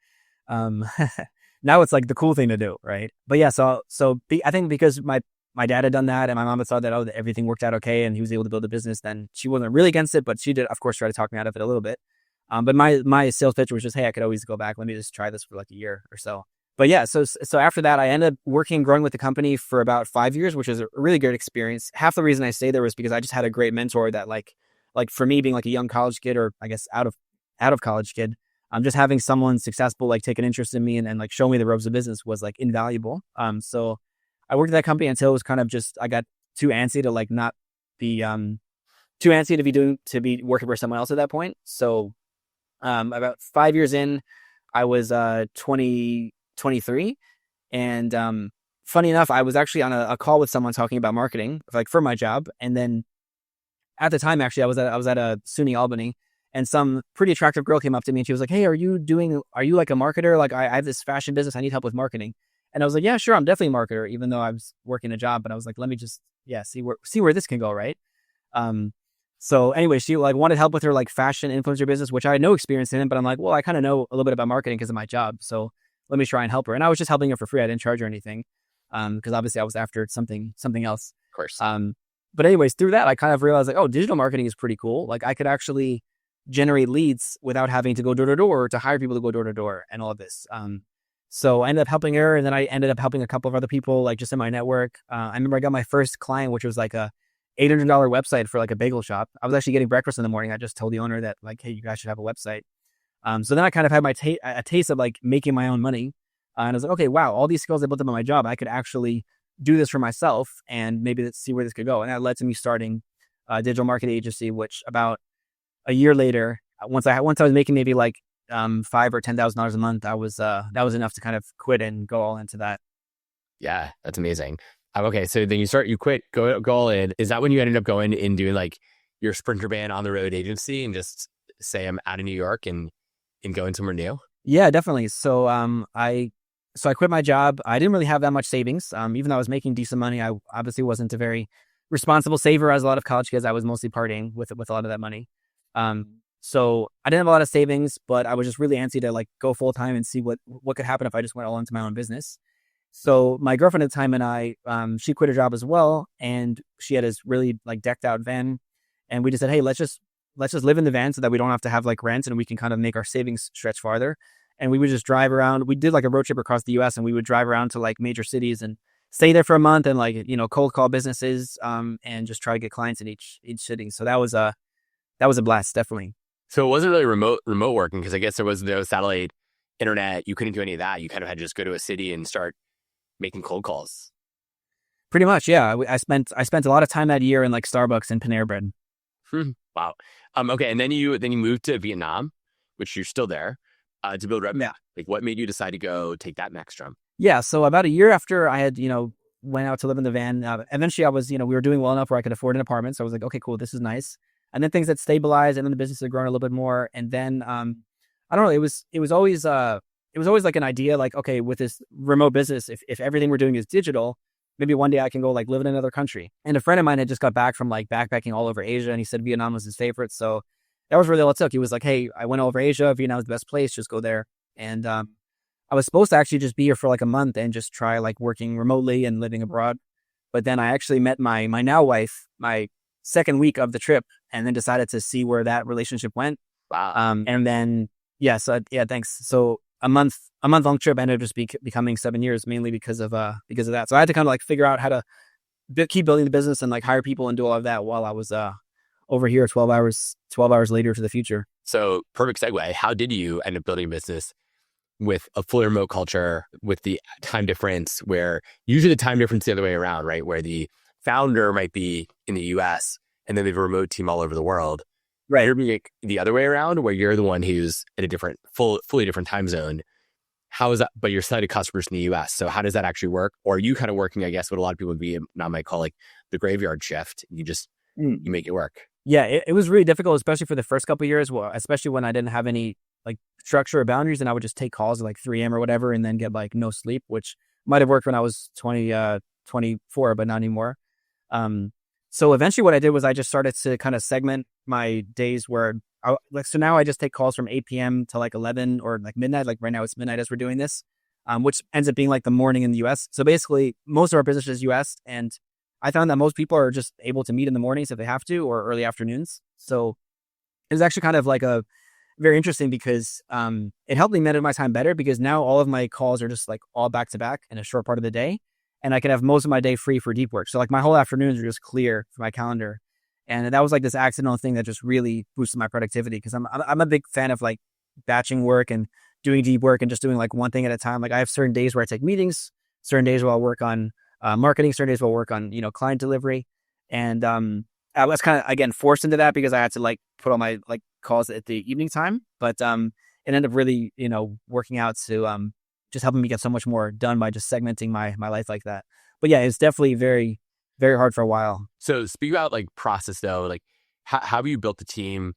Now it's like the cool thing to do, right? But yeah, I think because my dad had done that and my mom had thought that, that everything worked out okay and he was able to build a business, then she wasn't really against it, but she did, of course, try to talk me out of it a little bit. But my sales pitch was just, hey, I could always go back. Let me just try this for like a year or so. But yeah, so after that, I ended up working and growing with the company for about 5 years, which was a really good experience. Half the reason I stayed there was because I just had a great mentor that like for me, being like a young college kid, or I guess out of college kid, just having someone successful like take an interest in me and like show me the ropes of business was like invaluable. So I worked at that company until it was kind of just, I got too antsy to like not be too antsy to be working for someone else at that point. So about 5 years in, I was 23, and funny enough, I was actually on a call with someone talking about marketing, like for my job. And then at the time, actually, I was at a SUNY Albany, and some pretty attractive girl came up to me and she was like, hey, are you like a marketer? Like I have this fashion business. I need help with marketing. And I was like, yeah, sure. I'm definitely a marketer, even though I was working a job, but I was like, let me just, see where this can go. Right. So anyway, she like wanted help with her like fashion influencer business, which I had no experience in, but I'm like, well, I kind of know a little bit about marketing because of my job. So let me try and help her. And I was just helping her for free. I didn't charge her anything. Because obviously I was after something else. Of course. But anyways, through that, I kind of realized like, oh, digital marketing is pretty cool. Like I could actually generate leads without having to go door to door or to hire people to go door to door and all of this. So I ended up helping her, and then I ended up helping a couple of other people, like just in my network. I remember I got my first client, which was like a $800 website for like a bagel shop. I was actually getting breakfast in the morning. I just told the owner that like, hey, you guys should have a website. So then I kind of had a taste of like making my own money. And I was like, okay, wow, all these skills I built up on my job, I could actually do this for myself, and maybe let's see where this could go. And that led to me starting a digital marketing agency, which about a year later, once I was making maybe like $5,000 or $10,000 a month, that was enough to kind of quit and go all into that. Yeah, that's amazing. Okay, so then you quit, go all in. Is that when you ended up going and doing like your Sprinter Band on the road agency and just say I'm out of New York and going somewhere new? Yeah, definitely. So I quit my job. I didn't really have that much savings. Even though I was making decent money, I obviously wasn't a very responsible saver, as a lot of college kids. I was mostly partying with a lot of that money. So I didn't have a lot of savings, but I was just really antsy to like go full time and see what could happen if I just went all into my own business. So my girlfriend at the time and I, she quit her job as well, and she had this really like decked out van, and we just said, hey, let's just live in the van so that we don't have to have like rent, and we can kind of make our savings stretch farther. And we would just drive around. We did like a road trip across the US, and we would drive around to like major cities and stay there for a month and like, cold call businesses, and just try to get clients in each city. So that was a blast, definitely. So it wasn't really remote working, because I guess there was no satellite internet. You couldn't do any of that. You kind of had to just go to a city and start making cold calls. Pretty much, yeah. I spent a lot of time that year in like Starbucks and Panera Bread. Wow. Okay, and then you moved to Vietnam, which you're still there, to build revenue. Yeah. Like, what made you decide to go take that next jump? Yeah. So about a year after I had went out to live in the van, eventually I was we were doing well enough where I could afford an apartment. So I was like, okay, cool, this is nice. And then things had stabilized, and then the business had grown a little bit more. And then I don't know, it was always like an idea, like, okay, with this remote business, if everything we're doing is digital, maybe one day I can go like live in another country. And a friend of mine had just got back from like backpacking all over Asia, and he said Vietnam was his favorite. So that was really all it took. He was like, hey, I went over Asia. Vietnam is the best place. Just go there. And I was supposed to actually just be here for like a month and just try like working remotely and living abroad. But then I actually met my now wife, my second week of the trip, and then decided to see where that relationship went. Wow. And then, thanks. So a month long trip ended up just becoming 7 years, mainly because of that. So I had to kind of like figure out how to keep building the business and like hire people and do all of that while I was over here 12 hours later to the future. So perfect segue. How did you end up building a business with a fully remote culture, with the time difference, where usually the time difference is the other way around, right? Where the founder might be in the US and then they have a remote team all over the world. Right. You're being the other way around, where you're the one who's at a different, fully different time zone. How is that? But you're selling to customers in the US. So how does that actually work? Or are you kind of working, I guess, what a lot of people would be now might call like the graveyard shift? You just, you make it work. Yeah, it was really difficult, especially for the first couple of years. Well, especially when I didn't have any like structure or boundaries, and I would just take calls at like 3 a.m. or whatever, and then get like no sleep, which might have worked when I was 24, but not anymore. So eventually what I did was I just started to kind of segment my days where so now I just take calls from 8 p.m. to like 11 or like midnight. Like right now it's midnight as we're doing this, which ends up being like the morning in the US. So basically most of our business is US, and I found that most people are just able to meet in the mornings if they have to, or early afternoons. So it was actually kind of like a very interesting because it helped me manage my time better, because now all of my calls are just like all back to back in a short part of the day. And I can have most of my day free for deep work. So like my whole afternoons are just clear for my calendar. And that was like this accidental thing that just really boosted my productivity, because I'm a big fan of like batching work and doing deep work and just doing like one thing at a time. Like I have certain days where I take meetings, certain days where I'll work on marketing, certain days where I'll work on, client delivery. And I was kind of, again, forced into that because I had to like put all my like calls at the evening time. But it ended up really, working out to just helping me get so much more done by just segmenting my life like that. But yeah, it's definitely very, very hard for a while. So speak about like process though, like how have you built the team?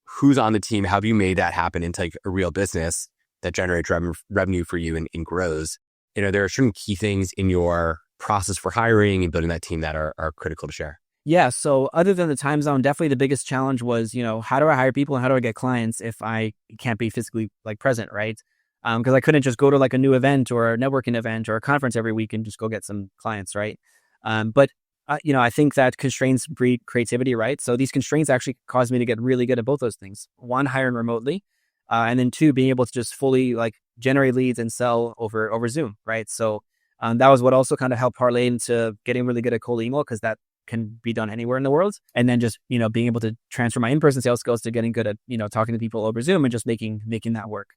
Who's on the team? How have you made that happen into like a real business that generates revenue for you and grows? There are certain key things in your process for hiring and building that team that are critical to share. Yeah. So other than the time zone, definitely the biggest challenge was, how do I hire people and how do I get clients if I can't be physically like present, right? Because I couldn't just go to like a new event or a networking event or a conference every week and just go get some clients, right? But I think that constraints breed creativity, right? So these constraints actually caused me to get really good at both those things. One, hiring remotely, and then two, being able to just fully like generate leads and sell over Zoom, right? So that was what also kind of helped parlay into getting really good at cold email, because that can be done anywhere in the world. And then just, being able to transfer my in-person sales skills to getting good at, talking to people over Zoom and just making that work.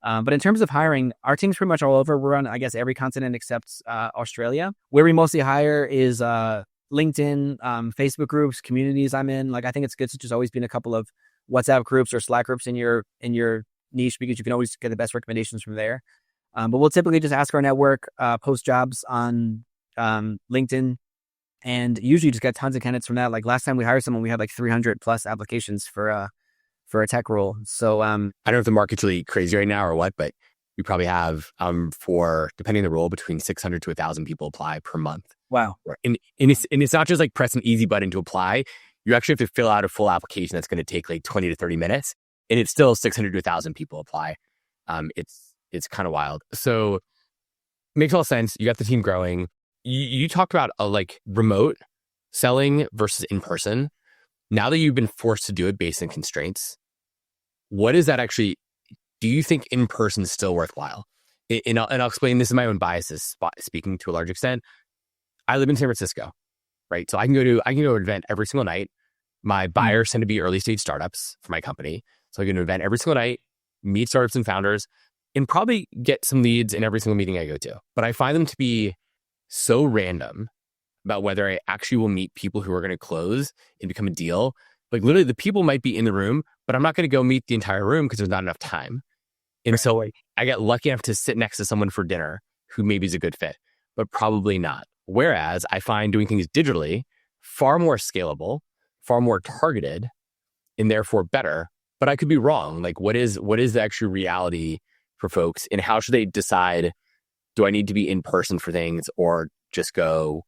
But in terms of hiring, our team's pretty much all over. We're on, I guess, every continent except Australia. Where we mostly hire is LinkedIn, Facebook groups, communities I'm in. Like, I think it's good to just always be in a couple of WhatsApp groups or Slack groups in your niche, because you can always get the best recommendations from there. But we'll typically just ask our network, post jobs on LinkedIn, and usually just get tons of candidates from that. Like last time we hired someone, we had like 300 plus applications for a tech role. So I don't know if the market's really crazy right now or what, but we probably have for, depending on the role, between 600 to 1,000 people apply per month. Wow. And it's not just like press an easy button to apply. You actually have to fill out a full application that's going to take like 20 to 30 minutes, and it's still 600 to 1,000 people apply. It's kind of wild. So makes all sense. You got the team growing. You talked about like remote selling versus in person. Now that you've been forced to do it based on constraints, what is that actually? Do you think in person is still worthwhile? And I'll explain. This is my own biases speaking to a large extent. I live in San Francisco, right? So I can go to an event every single night. My buyers tend to be early stage startups for my company, so I go to an event every single night, meet startups and founders, and probably get some leads in every single meeting I go to. But I find them to be so random about whether I actually will meet people who are going to close and become a deal. Like literally the people might be in the room, but I'm not going to go meet the entire room because there's not enough time. And so I get lucky enough to sit next to someone for dinner who maybe is a good fit, but probably not. Whereas I find doing things digitally far more scalable, far more targeted, and therefore better. But I could be wrong. Like what is the actual reality for folks, and how should they decide, do I need to be in person for things, or just go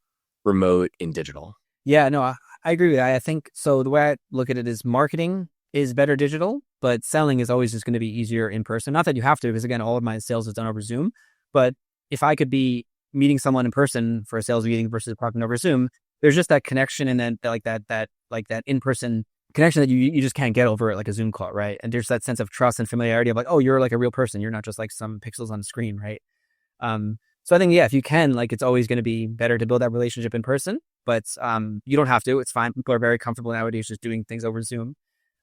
remote and digital? Yeah, no, I agree with that. I think so. The way I look at it is marketing is better digital, but selling is always just going to be easier in person. Not that you have to, because again, all of my sales is done over Zoom. But if I could be meeting someone in person for a sales meeting versus talking over Zoom, there's just that connection and then that in-person connection that you just can't get over like a Zoom call, right? And there's that sense of trust and familiarity of like, oh, you're like a real person. You're not just like some pixels on the screen, right? So I think, yeah, if you can, like, it's always going to be better to build that relationship in person, but you don't have to. It's fine. People are very comfortable nowadays just doing things over Zoom.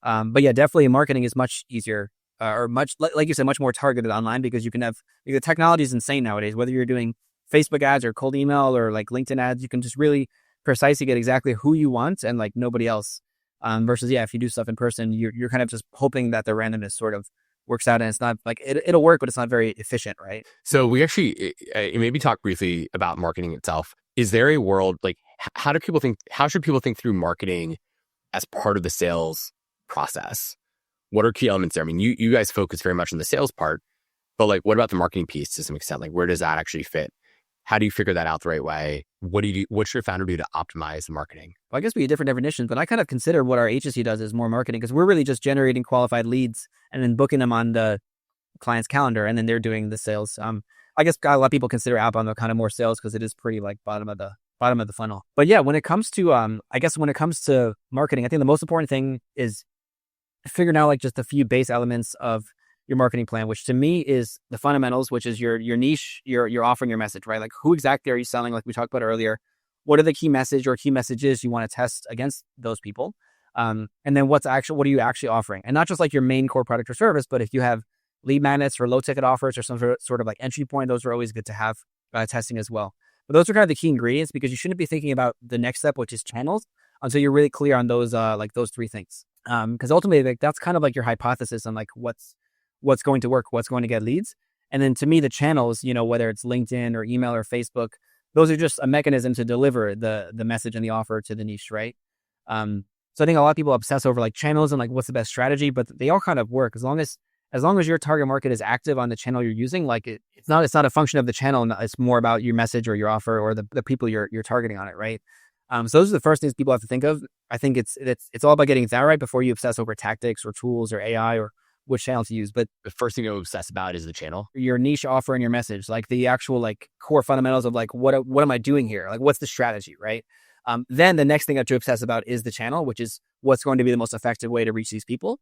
But yeah, definitely marketing is much easier or much, like you said, much more targeted online because you can have, the technology is insane nowadays. Whether you're doing Facebook ads or cold email or like LinkedIn ads, you can just really precisely get exactly who you want and like nobody else. Versus, yeah, if you do stuff in person, you're kind of just hoping that the randomness sort of works out, and it's not like it'll work, but it's not very efficient, right? So we actually maybe talk briefly about marketing itself. Is there a world like how should people think through marketing as part of the sales process? What are key elements there? I mean, you guys focus very much on the sales part, but like what about the marketing piece to some extent? Like where does that actually fit? How do you figure that out the right way? What should your founder do to optimize the marketing? Well, I guess we have different definitions, but I kind of consider what our agency does as more marketing because we're really just generating qualified leads and then booking them on the client's calendar, and then they're doing the sales. I guess a lot of people consider outbound though kind of more sales because it is pretty like bottom of the funnel. But yeah, when it comes to marketing, I think the most important thing is figuring out like just a few base elements of your marketing plan, which to me is the fundamentals, which is your niche, your offering, your message, right? Like who exactly are you selling? Like we talked about earlier, what are the key message or key messages you want to test against those people? And then what are you actually offering? And not just like your main core product or service, but if you have lead magnets or low ticket offers or some sort of like entry point, those are always good to have testing as well. But those are kind of the key ingredients because you shouldn't be thinking about the next step, which is channels, until you're really clear on those like those three things. Because ultimately, like that's kind of like your hypothesis on like what's going to work, what's going to get leads. And then to me, the channels, whether it's LinkedIn or email or Facebook, those are just a mechanism to deliver the message and the offer to the niche, right? So I think a lot of people obsess over like channels and like what's the best strategy, but they all kind of work as long as your target market is active on the channel you're using. Like it's not a function of the channel. It's more about your message or your offer or the people you're targeting on it, right? So those are the first things people have to think of. I think it's all about getting that right before you obsess over tactics or tools or AI or which channel to use. But the first thing to obsess about is the channel, your niche offer and your message, like the actual like core fundamentals of like what am I doing here? Like what's the strategy, right? Then the next thing that to obsess about is the channel, which is what's going to be the most effective way to reach these people.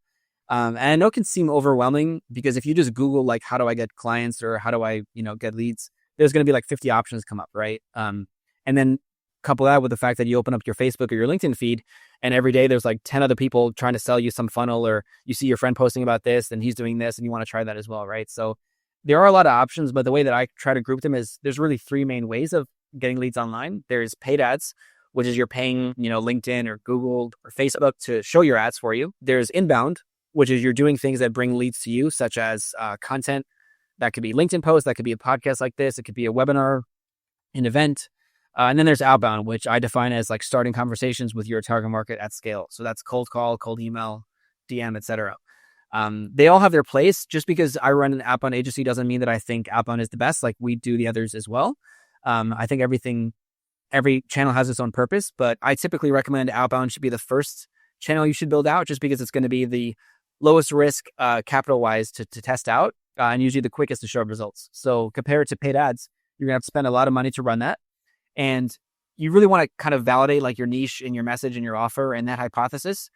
And I know it can seem overwhelming because if you just Google like how do I get clients or how do I get leads, there's going to be like 50 options come up, right? And then couple that with the fact that you open up your Facebook or your LinkedIn feed and every day there's like 10 other people trying to sell you some funnel, or you see your friend posting about this and he's doing this and you want to try that as well, right? So there are a lot of options, but the way that I try to group them is there's really three main ways of getting leads online. There's paid ads, which is you're paying, LinkedIn or Google or Facebook to show your ads for you. There's inbound, which is you're doing things that bring leads to you, such as content. That could be LinkedIn posts, that could be a podcast like this, it could be a webinar, an event. And then there's outbound, which I define as like starting conversations with your target market at scale. So that's cold call, cold email, DM, etc. They all have their place. Just because I run an outbound agency doesn't mean that I think outbound is the best. Like we do the others as well. I think every channel has its own purpose, but I typically recommend outbound should be the first channel you should build out, just because it's going to be the lowest risk capital wise to test out and usually the quickest to show results. So compared to paid ads, you're gonna have to spend a lot of money to run that. And you really want to kind of validate like your niche and your message and your offer and that hypothesis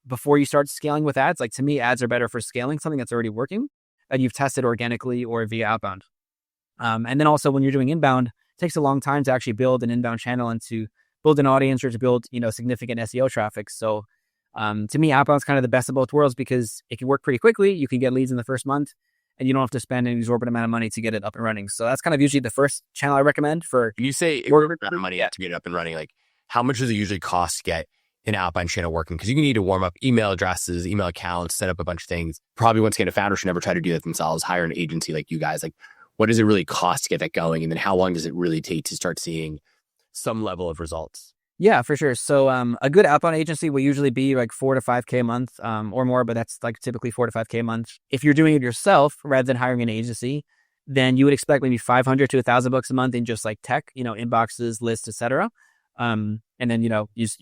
before you start scaling with ads. Like to me, ads are better for scaling something that's already working and you've tested organically or via outbound. And then also when you're doing inbound, it takes a long time to actually build an inbound channel and to build an audience or to build, significant SEO traffic. So to me, outbound is kind of the best of both worlds because it can work pretty quickly. You can get leads in the first month and you don't have to spend an exorbitant amount of money to get it up and running. So that's kind of usually the first channel I recommend for. You say exorbitant amount of money to get it up and running. Like how much does it usually cost to get an outbound channel working? Because you need to warm up email addresses, email accounts, set up a bunch of things. Probably once again, a founder should never try to do that themselves. Hire an agency like you guys. Like what does it really cost to get that going? And then how long does it really take to start seeing some level of results? Yeah, for sure. So a good outbound agency will usually be like 4 to 5K a month or more, but that's like typically 4 to 5K a month. If you're doing it yourself rather than hiring an agency, then you would expect maybe 500 to $1,000 a month in just like tech, inboxes, lists, etc. And then, you just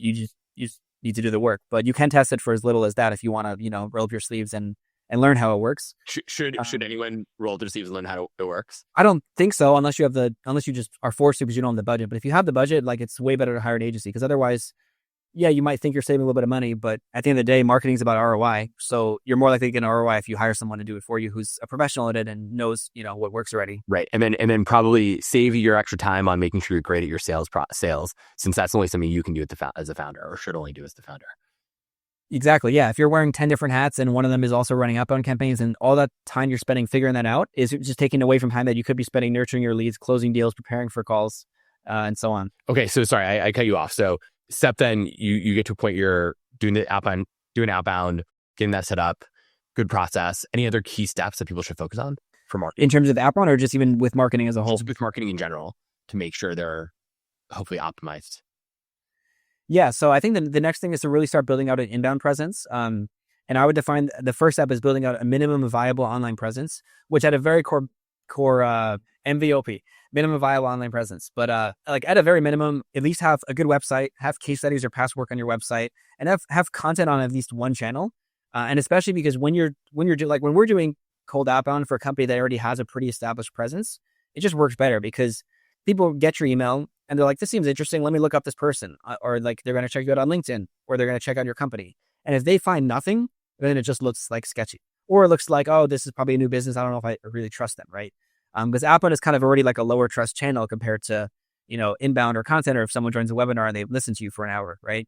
need to do the work, but you can test it for as little as that if you want to, roll up your sleeves and learn how it works. Should anyone roll their sleeves and learn how it works? I don't think so, unless you just are forced to because you don't have the budget. But if you have the budget, like it's way better to hire an agency because otherwise, yeah, you might think you're saving a little bit of money, but at the end of the day, marketing is about ROI. So you're more likely to get an ROI if you hire someone to do it for you who's a professional at it and knows, what works already. Right. And then probably save your extra time on making sure you're great at your sales, since that's only something you can do as a founder or should only do as the founder. Exactly. Yeah. If you're wearing 10 different hats and one of them is also running outbound campaigns and all that time you're spending figuring that out is just taking away from time that you could be spending nurturing your leads, closing deals, preparing for calls, and so on. Okay. So sorry, I cut you off. So step then you get to a point you're doing outbound, getting that set up, good process. Any other key steps that people should focus on for marketing? In terms of outbound or just even with marketing as a whole? Just with marketing in general to make sure they're hopefully optimized. Yeah. So I think the next thing is to really start building out an inbound presence. And I would define the first step is building out a minimum viable online presence, which at a very core MVOP, minimum viable online presence. But like at a very minimum, at least have a good website, have case studies or past work on your website, and have content on at least one channel. And especially because when we're doing cold outbound for a company that already has a pretty established presence, it just works better because people get your email and they're like, this seems interesting. Let me look up this person. Or like they're going to check you out on LinkedIn or they're going to check out your company. And if they find nothing, then it just looks like sketchy. Or it looks like, oh, this is probably a new business. I don't know if I really trust them, right? Because outbound is kind of already like a lower trust channel compared to, inbound or content, or if someone joins a webinar and they listen to you for an hour, right?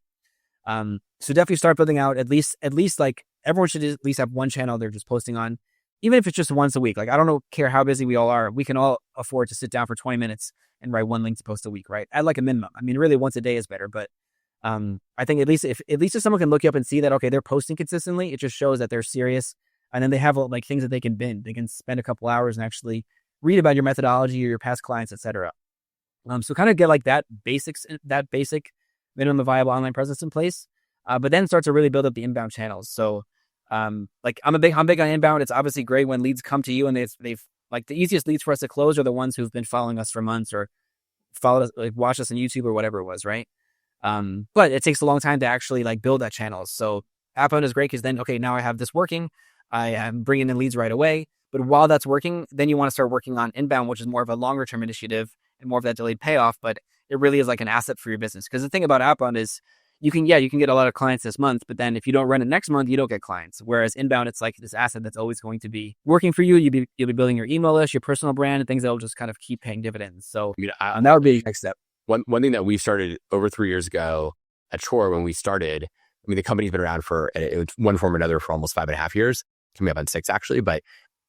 So definitely start building out at least like everyone should at least have one channel they're just posting on, even if it's just once a week. Like, I don't care how busy we all are. We can all afford to sit down for 20 minutes and write one link to post a week, right? At like a minimum. I mean, really once a day is better, but I think at least if someone can look you up and see that, okay, they're posting consistently, it just shows that they're serious. And then they have like things that they can bin. They can spend a couple hours and actually read about your methodology or your past clients, etc. So kind of get like that basic minimum viable online presence in place, but then start to really build up the inbound channels. So like I'm big on inbound. It's obviously great when leads come to you and they've like the easiest leads for us to close are the ones who've been following us for months or followed us, like watched us on YouTube or whatever it was, right? But it takes a long time to actually like build that channel. So outbound is great because then, okay, now I have this working. I am bringing in leads right away. But while that's working, then you want to start working on inbound, which is more of a longer term initiative and more of that delayed payoff. But it really is like an asset for your business. Because the thing about outbound is you can get a lot of clients this month, but then if you don't run it next month, you don't get clients. Whereas inbound, it's like this asset that's always going to be working for you. You'll be building your email list, your personal brand, and things that will just kind of keep paying dividends. So that would be the next step. One thing that we started over 3 years ago at Chore when we started, I mean, the company's been around for one form or another for almost 5.5 years, coming up on 6 actually, but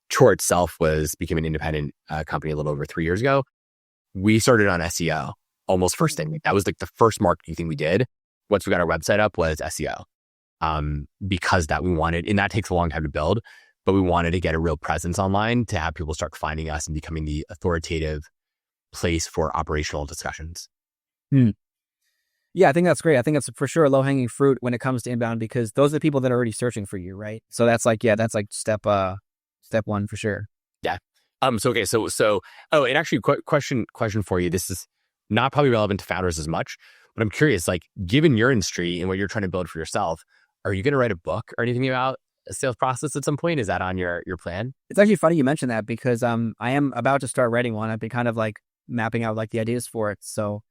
Chore itself became an independent company a little over 3 years ago. We started on SEO almost first thing. That was like the first marketing thing we did. Once we got our website up was SEO, because that we wanted, and that takes a long time to build, but we wanted to get a real presence online to have people start finding us and becoming the authoritative place for operational discussions. Yeah, I think that's great. I think that's for sure a low-hanging fruit when it comes to inbound because those are the people that are already searching for you, right? So that's like step one for sure. Yeah. And actually question for you. This is not probably relevant to founders as much, but I'm curious, like given your industry and what you're trying to build for yourself, are you going to write a book or anything about a sales process at some point? Is that on your plan? It's actually funny you mentioned that because I am about to start writing one. I've been kind of like mapping out like the ideas for it. So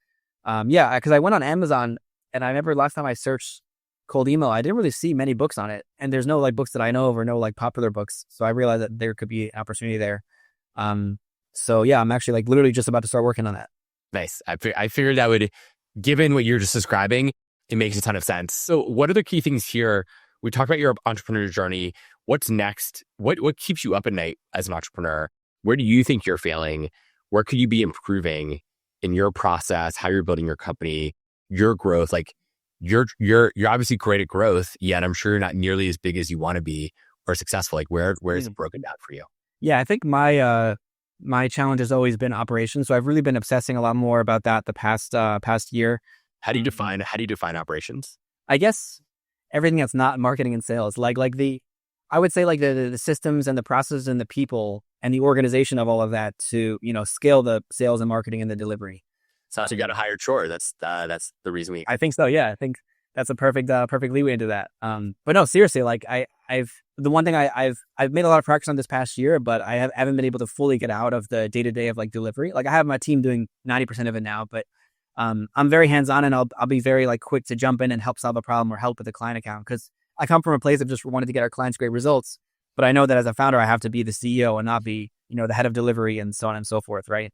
because I went on Amazon and I remember last time I searched cold email, I didn't really see many books on it. And there's no like books that I know of or no like popular books. So I realized that there could be an opportunity there. So yeah, I'm actually like literally just about to start working on that. Nice. I figured that would, given what you're just describing, it makes a ton of sense. So what are the key things here? We talked about your entrepreneur journey. What's next? What keeps you up at night as an entrepreneur? Where do you think you're failing? Where could you be improving in your process, how you're building your company, your growth? Like you're obviously great at growth, yet I'm sure you're not nearly as big as you want to be or successful. Like where is it broken down for you? Yeah, I think my challenge has always been operations. So I've really been obsessing a lot more about that the past year. How do you define operations? I guess everything that's not marketing and sales, I would say like the systems and the processes and the people and the organization of all of that to, scale the sales and marketing and the delivery. So you got a higher chore. That's the reason I think so. Yeah. I think that's a perfect leeway into that. But no, seriously, like the one thing I've made a lot of progress on this past year, but I haven't been able to fully get out of the day-to-day of like delivery. Like I have my team doing 90% of it now, but I'm very hands-on, and I'll be very like quick to jump in and help solve a problem or help with a client account. Cause I come from a place of just wanting to get our clients great results, but I know that as a founder, I have to be the CEO and not be, the head of delivery and so on and so forth. Right.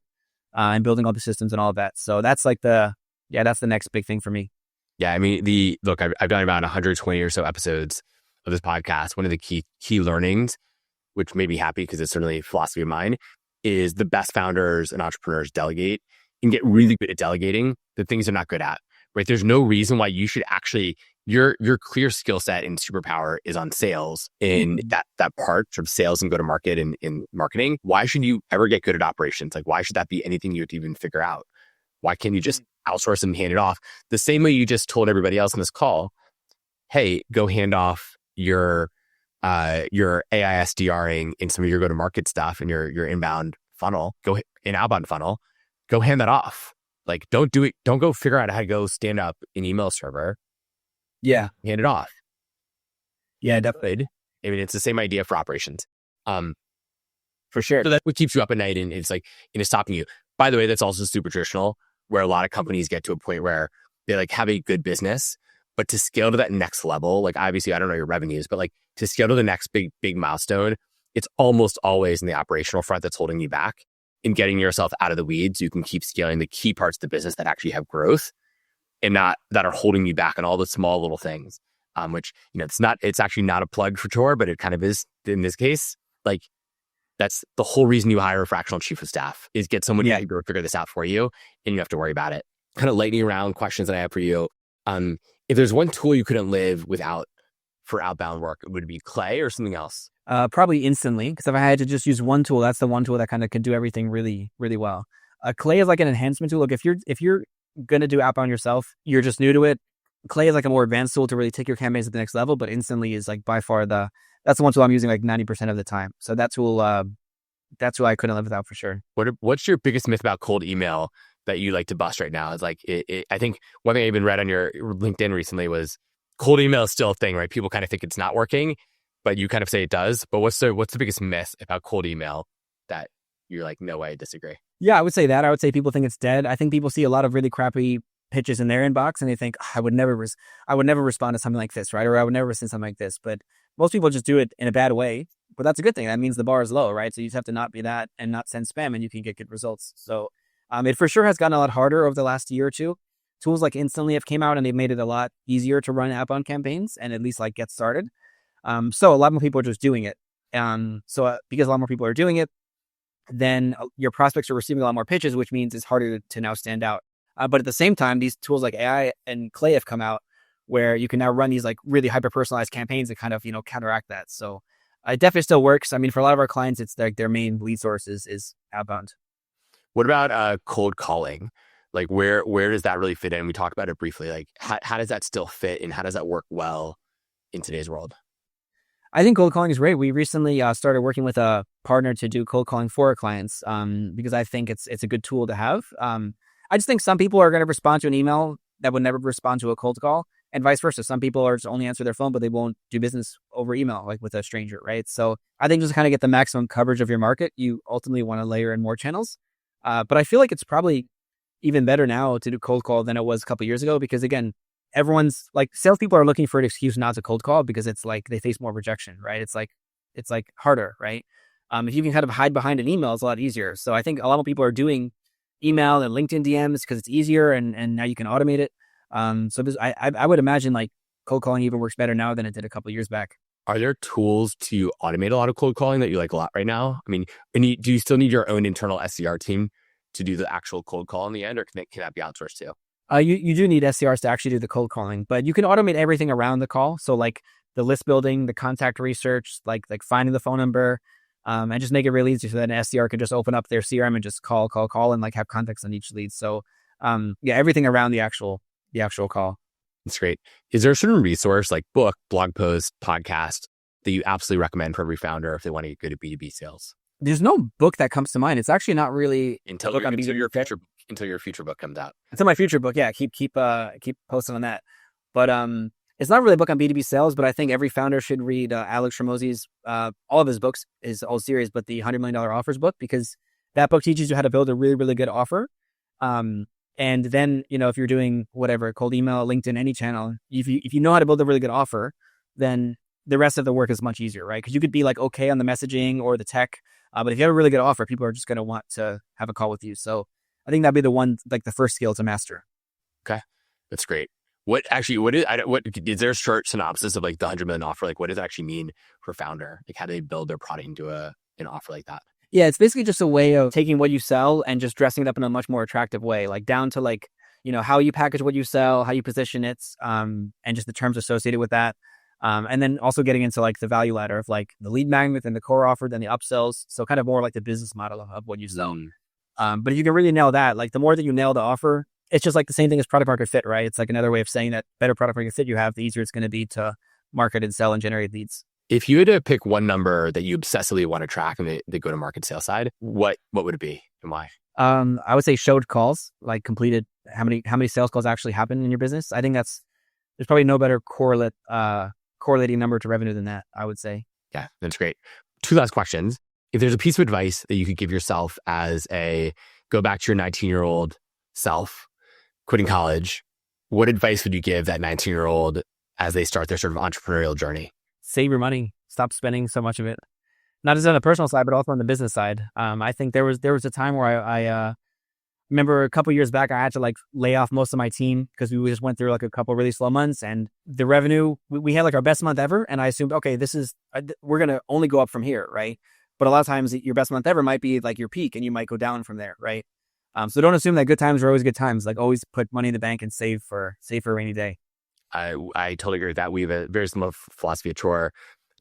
And building all the systems and all of that. So that's like that's the next big thing for me. Yeah, I mean, I've done about 120 or so episodes of this podcast. One of the key learnings, which made me happy because it's certainly a philosophy of mine, is the best founders and entrepreneurs delegate and get really good at delegating the things they're not good at. Right? There's no reason why you should actually your clear skill set and superpower is on sales in that part of sales and go to market and in marketing. Why should you ever get good at operations? Like, why should that be anything you have to even figure out? Why can't you just outsource and hand it off the same way you just told everybody else on this call, hey, go hand off your AI SDRing in some of your go-to-market stuff and your inbound funnel, outbound funnel, go hand that off. Like, don't do it. Don't go figure out how to go stand up an email server. Yeah. Hand it off. Yeah, definitely. I mean, it's the same idea for operations. For sure. So that's what keeps you up at night, and it's like, it's stopping you. By the way, that's also super traditional, where a lot of companies get to a point where they like have a good business, but to scale to that next level, like obviously I don't know your revenues, but like to scale to the next big milestone, it's almost always in the operational front that's holding you back. In getting yourself out of the weeds, you can keep scaling the key parts of the business that actually have growth and not that are holding you back on all the small little things, which, it's actually not a plug for Tor, but it kind of is in this case. Like, that's the whole reason you hire a fractional chief of staff, is get someone to figure this out for you, and you have to worry about it. Kind of lightning round questions that I have for you. If there's one tool you couldn't live without for outbound work, would it be Clay or something else? Probably Instantly, because if I had to just use one tool, that's the one tool that kind of can do everything really, really well. Clay is like an enhancement tool. Look, if you're going to do outbound yourself, you're just new to it. Clay is like a more advanced tool to really take your campaigns to the next level, but Instantly is like by far that's the one tool I'm using like 90% of the time. So that tool, that's who I couldn't live without for sure. What's your biggest myth about cold email that you like to bust right now? It's like, I think one thing I even read on your LinkedIn recently was cold email is still a thing, right? People kind of think it's not working, but you kind of say it does. But what's the biggest myth about cold email that you're like, no way, I disagree? Yeah, I would say that. I would say people think it's dead. I think people see a lot of really crappy pitches in their inbox and they think, I would never respond to something like this, right? Or I would never send something like this. But most people just do it in a bad way. But that's a good thing. That means the bar is low, right? So you just have to not be that and not send spam, and you can get good results. So it for sure has gotten a lot harder over the last year or two. Tools like Instantly have came out and they've made it a lot easier to run outbound campaigns and at least like get started. So a lot more people are just doing it. So because a lot more people are doing it, then your prospects are receiving a lot more pitches, which means it's harder to now stand out. But at the same time, these tools like AI and Clay have come out where you can now run these like really hyper-personalized campaigns that kind of, counteract that. So it definitely still works. I mean, for a lot of our clients, it's like their main lead source is outbound. What about cold calling? Like where does that really fit in? We talked about it briefly. Like how does that still fit and how does that work well in today's world? I think cold calling is great. We recently started working with a partner to do cold calling for our clients because I think it's a good tool to have. I just think some people are going to respond to an email that would never respond to a cold call, and vice versa. Some people are just only answer their phone, but they won't do business over email, like with a stranger, right? So I think just to kind of get the maximum coverage of your market, you ultimately want to layer in more channels. But I feel like it's probably even better now to do cold call than it was a couple of years ago, because again, everyone's like, salespeople are looking for an excuse not to cold call because it's like they face more rejection, right? It's like harder, right? If you can kind of hide behind an email, it's a lot easier. So I think a lot of people are doing email and LinkedIn DMs because it's easier and now you can automate it. So I would imagine like cold calling even works better now than it did a couple of years back. Are there tools to automate a lot of cold calling that you like a lot right now? I mean, do you still need your own internal SDR team to do the actual cold call in the end, or can that be outsourced too? You do need SDRs to actually do the cold calling, but you can automate everything around the call. So like the list building, the contact research, like finding the phone number, and just make it really easy so that an SDR can just open up their CRM and just call and like have context on each lead. So everything around the actual call. That's great. Is there a certain resource like book, blog post, podcast that you absolutely recommend for every founder if they want to get good at B2B sales? There's no book that comes to mind. It's actually not really until book on your future book comes out. Until my future book, yeah. Keep posting on that. But it's not really a book on B2B sales, but I think every founder should read Alex Hormozi's all of his books, his whole series, but the $100 million offers book, because that book teaches you how to build a really, really good offer. And then, if you're doing whatever, cold email, LinkedIn, any channel, if you know how to build a really good offer, then the rest of the work is much easier, right? Because you could be like okay on the messaging or the tech, but if you have a really good offer, people are just going to want to have a call with you. So I think that'd be the one, like the first skill to master. Okay, that's great. What is there a short synopsis of like the 100 million offer? Like, what does it actually mean for a founder? Like, how do they build their product into an offer like that? Yeah, it's basically just a way of taking what you sell and just dressing it up in a much more attractive way, like down to like, how you package what you sell, how you position it, and just the terms associated with that. And then also getting into like the value ladder of like the lead magnet and the core offer, then the upsells. So kind of more like the business model of what you sell. But if you can really nail that, like the more that you nail the offer, it's just like the same thing as product market fit, right? It's like another way of saying that better product market fit you have, the easier it's going to be to market and sell and generate leads. If you had to pick one number that you obsessively want to track on the go-to-market sales side, what would it be and why? I would say showed calls, like completed, how many sales calls actually happen in your business. I think there's probably no better correlating number to revenue than that, I would say. Yeah, that's great. 2 last questions. If there's a piece of advice that you could give yourself as go back to your 19-year-old self, quitting college, what advice would you give that 19-year-old as they start their sort of entrepreneurial journey? Save your money. Stop spending so much of it. Not just on the personal side, but also on the business side. I think there was a time where I remember a couple years back, I had to like lay off most of my team because we just went through like a couple really slow months, and the revenue, we had like our best month ever. And I assumed, okay, we're going to only go up from here, right? But a lot of times your best month ever might be like your peak and you might go down from there, right? So don't assume that good times are always good times. Like always put money in the bank and save for a rainy day. I totally agree with that. We have a very similar philosophy at Chore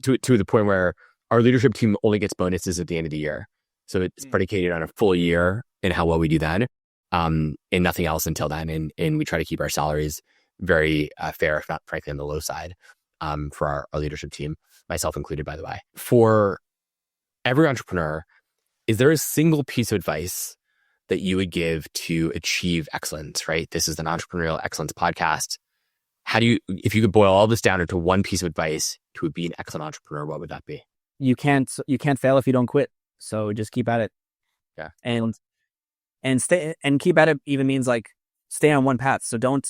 to the point where our leadership team only gets bonuses at the end of the year. So it's predicated on a full year and how well we do then, and nothing else until then. And we try to keep our salaries very fair, if not frankly on the low side, for our leadership team, myself included, by the way. For every entrepreneur, is there a single piece of advice that you would give to achieve excellence, right? This is an Entrepreneurial Excellence podcast. If you could boil all this down into one piece of advice to be an excellent entrepreneur, what would that be? You can't fail if you don't quit. So just keep at it. Yeah. And stay and keep at it even means like stay on one path. So don't,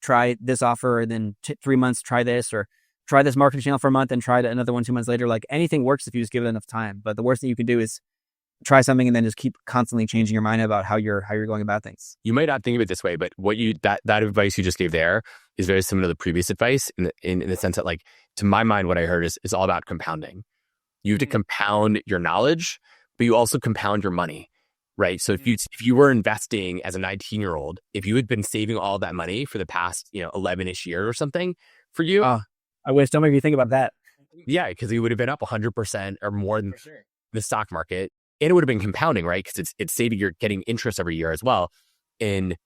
try this offer and then 3 months, try this, or try this marketing channel for a month and try another one 2 months later. Like anything works if you just give it enough time. But the worst thing you can do is try something and then just keep constantly changing your mind about how you're going about things. You might not think of it this way, but that advice you just gave there is very similar to the previous advice in the sense that, like, to my mind, what I heard is all about compounding. You have to compound your knowledge, but you also compound your money, right? So if you were investing as a 19-year-old, if you had been saving all that money for the past 11-ish year or something for you, I wish. Don't make me think about that. Yeah, because you would have been up 100% or more than the stock market. And it would have been compounding, right? Because it's saving, you're getting interest every year as well. And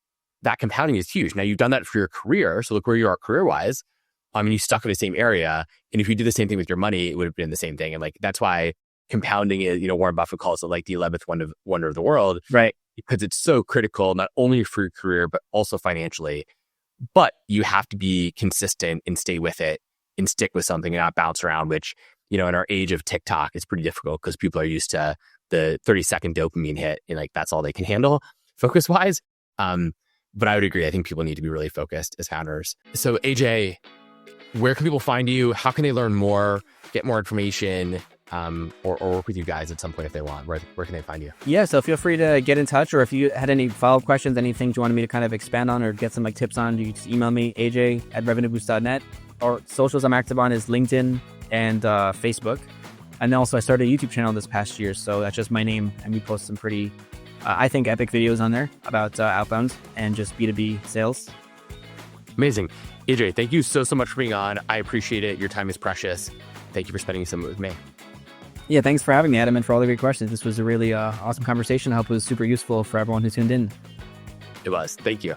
that compounding is huge. Now, you've done that for your career. So look where you are career-wise. I mean, you stuck in the same area. And if you did the same thing with your money, it would have been the same thing. And like, that's why compounding is, Warren Buffett calls it like the 11th wonder of the world. Right. Because it's so critical, not only for your career, but also financially. But you have to be consistent and stay with it and stick with something and not bounce around, which, in our age of TikTok, it's pretty difficult because people are used to the 30-second dopamine hit and like that's all they can handle focus wise. But I would agree. I think people need to be really focused as founders. So AJ, where can people find you? How can they learn more, get more information, or work with you guys at some point if they want? Where can they find you? Yeah, so feel free to get in touch, or if you had any follow-up questions, any things you wanted me to kind of expand on or get some like tips on, you just email me, aj@revenueboost.net. Or socials I'm active on is LinkedIn and Facebook. And then also I started a YouTube channel this past year. So that's just my name. And we post some pretty, I think, epic videos on there about Outbound and just B2B sales. Amazing. AJ, thank you so much for being on. I appreciate it. Your time is precious. Thank you for spending some with me. Yeah, thanks for having me, Adam, and for all the great questions. This was a really awesome conversation. I hope it was super useful for everyone who tuned in. It was. Thank you.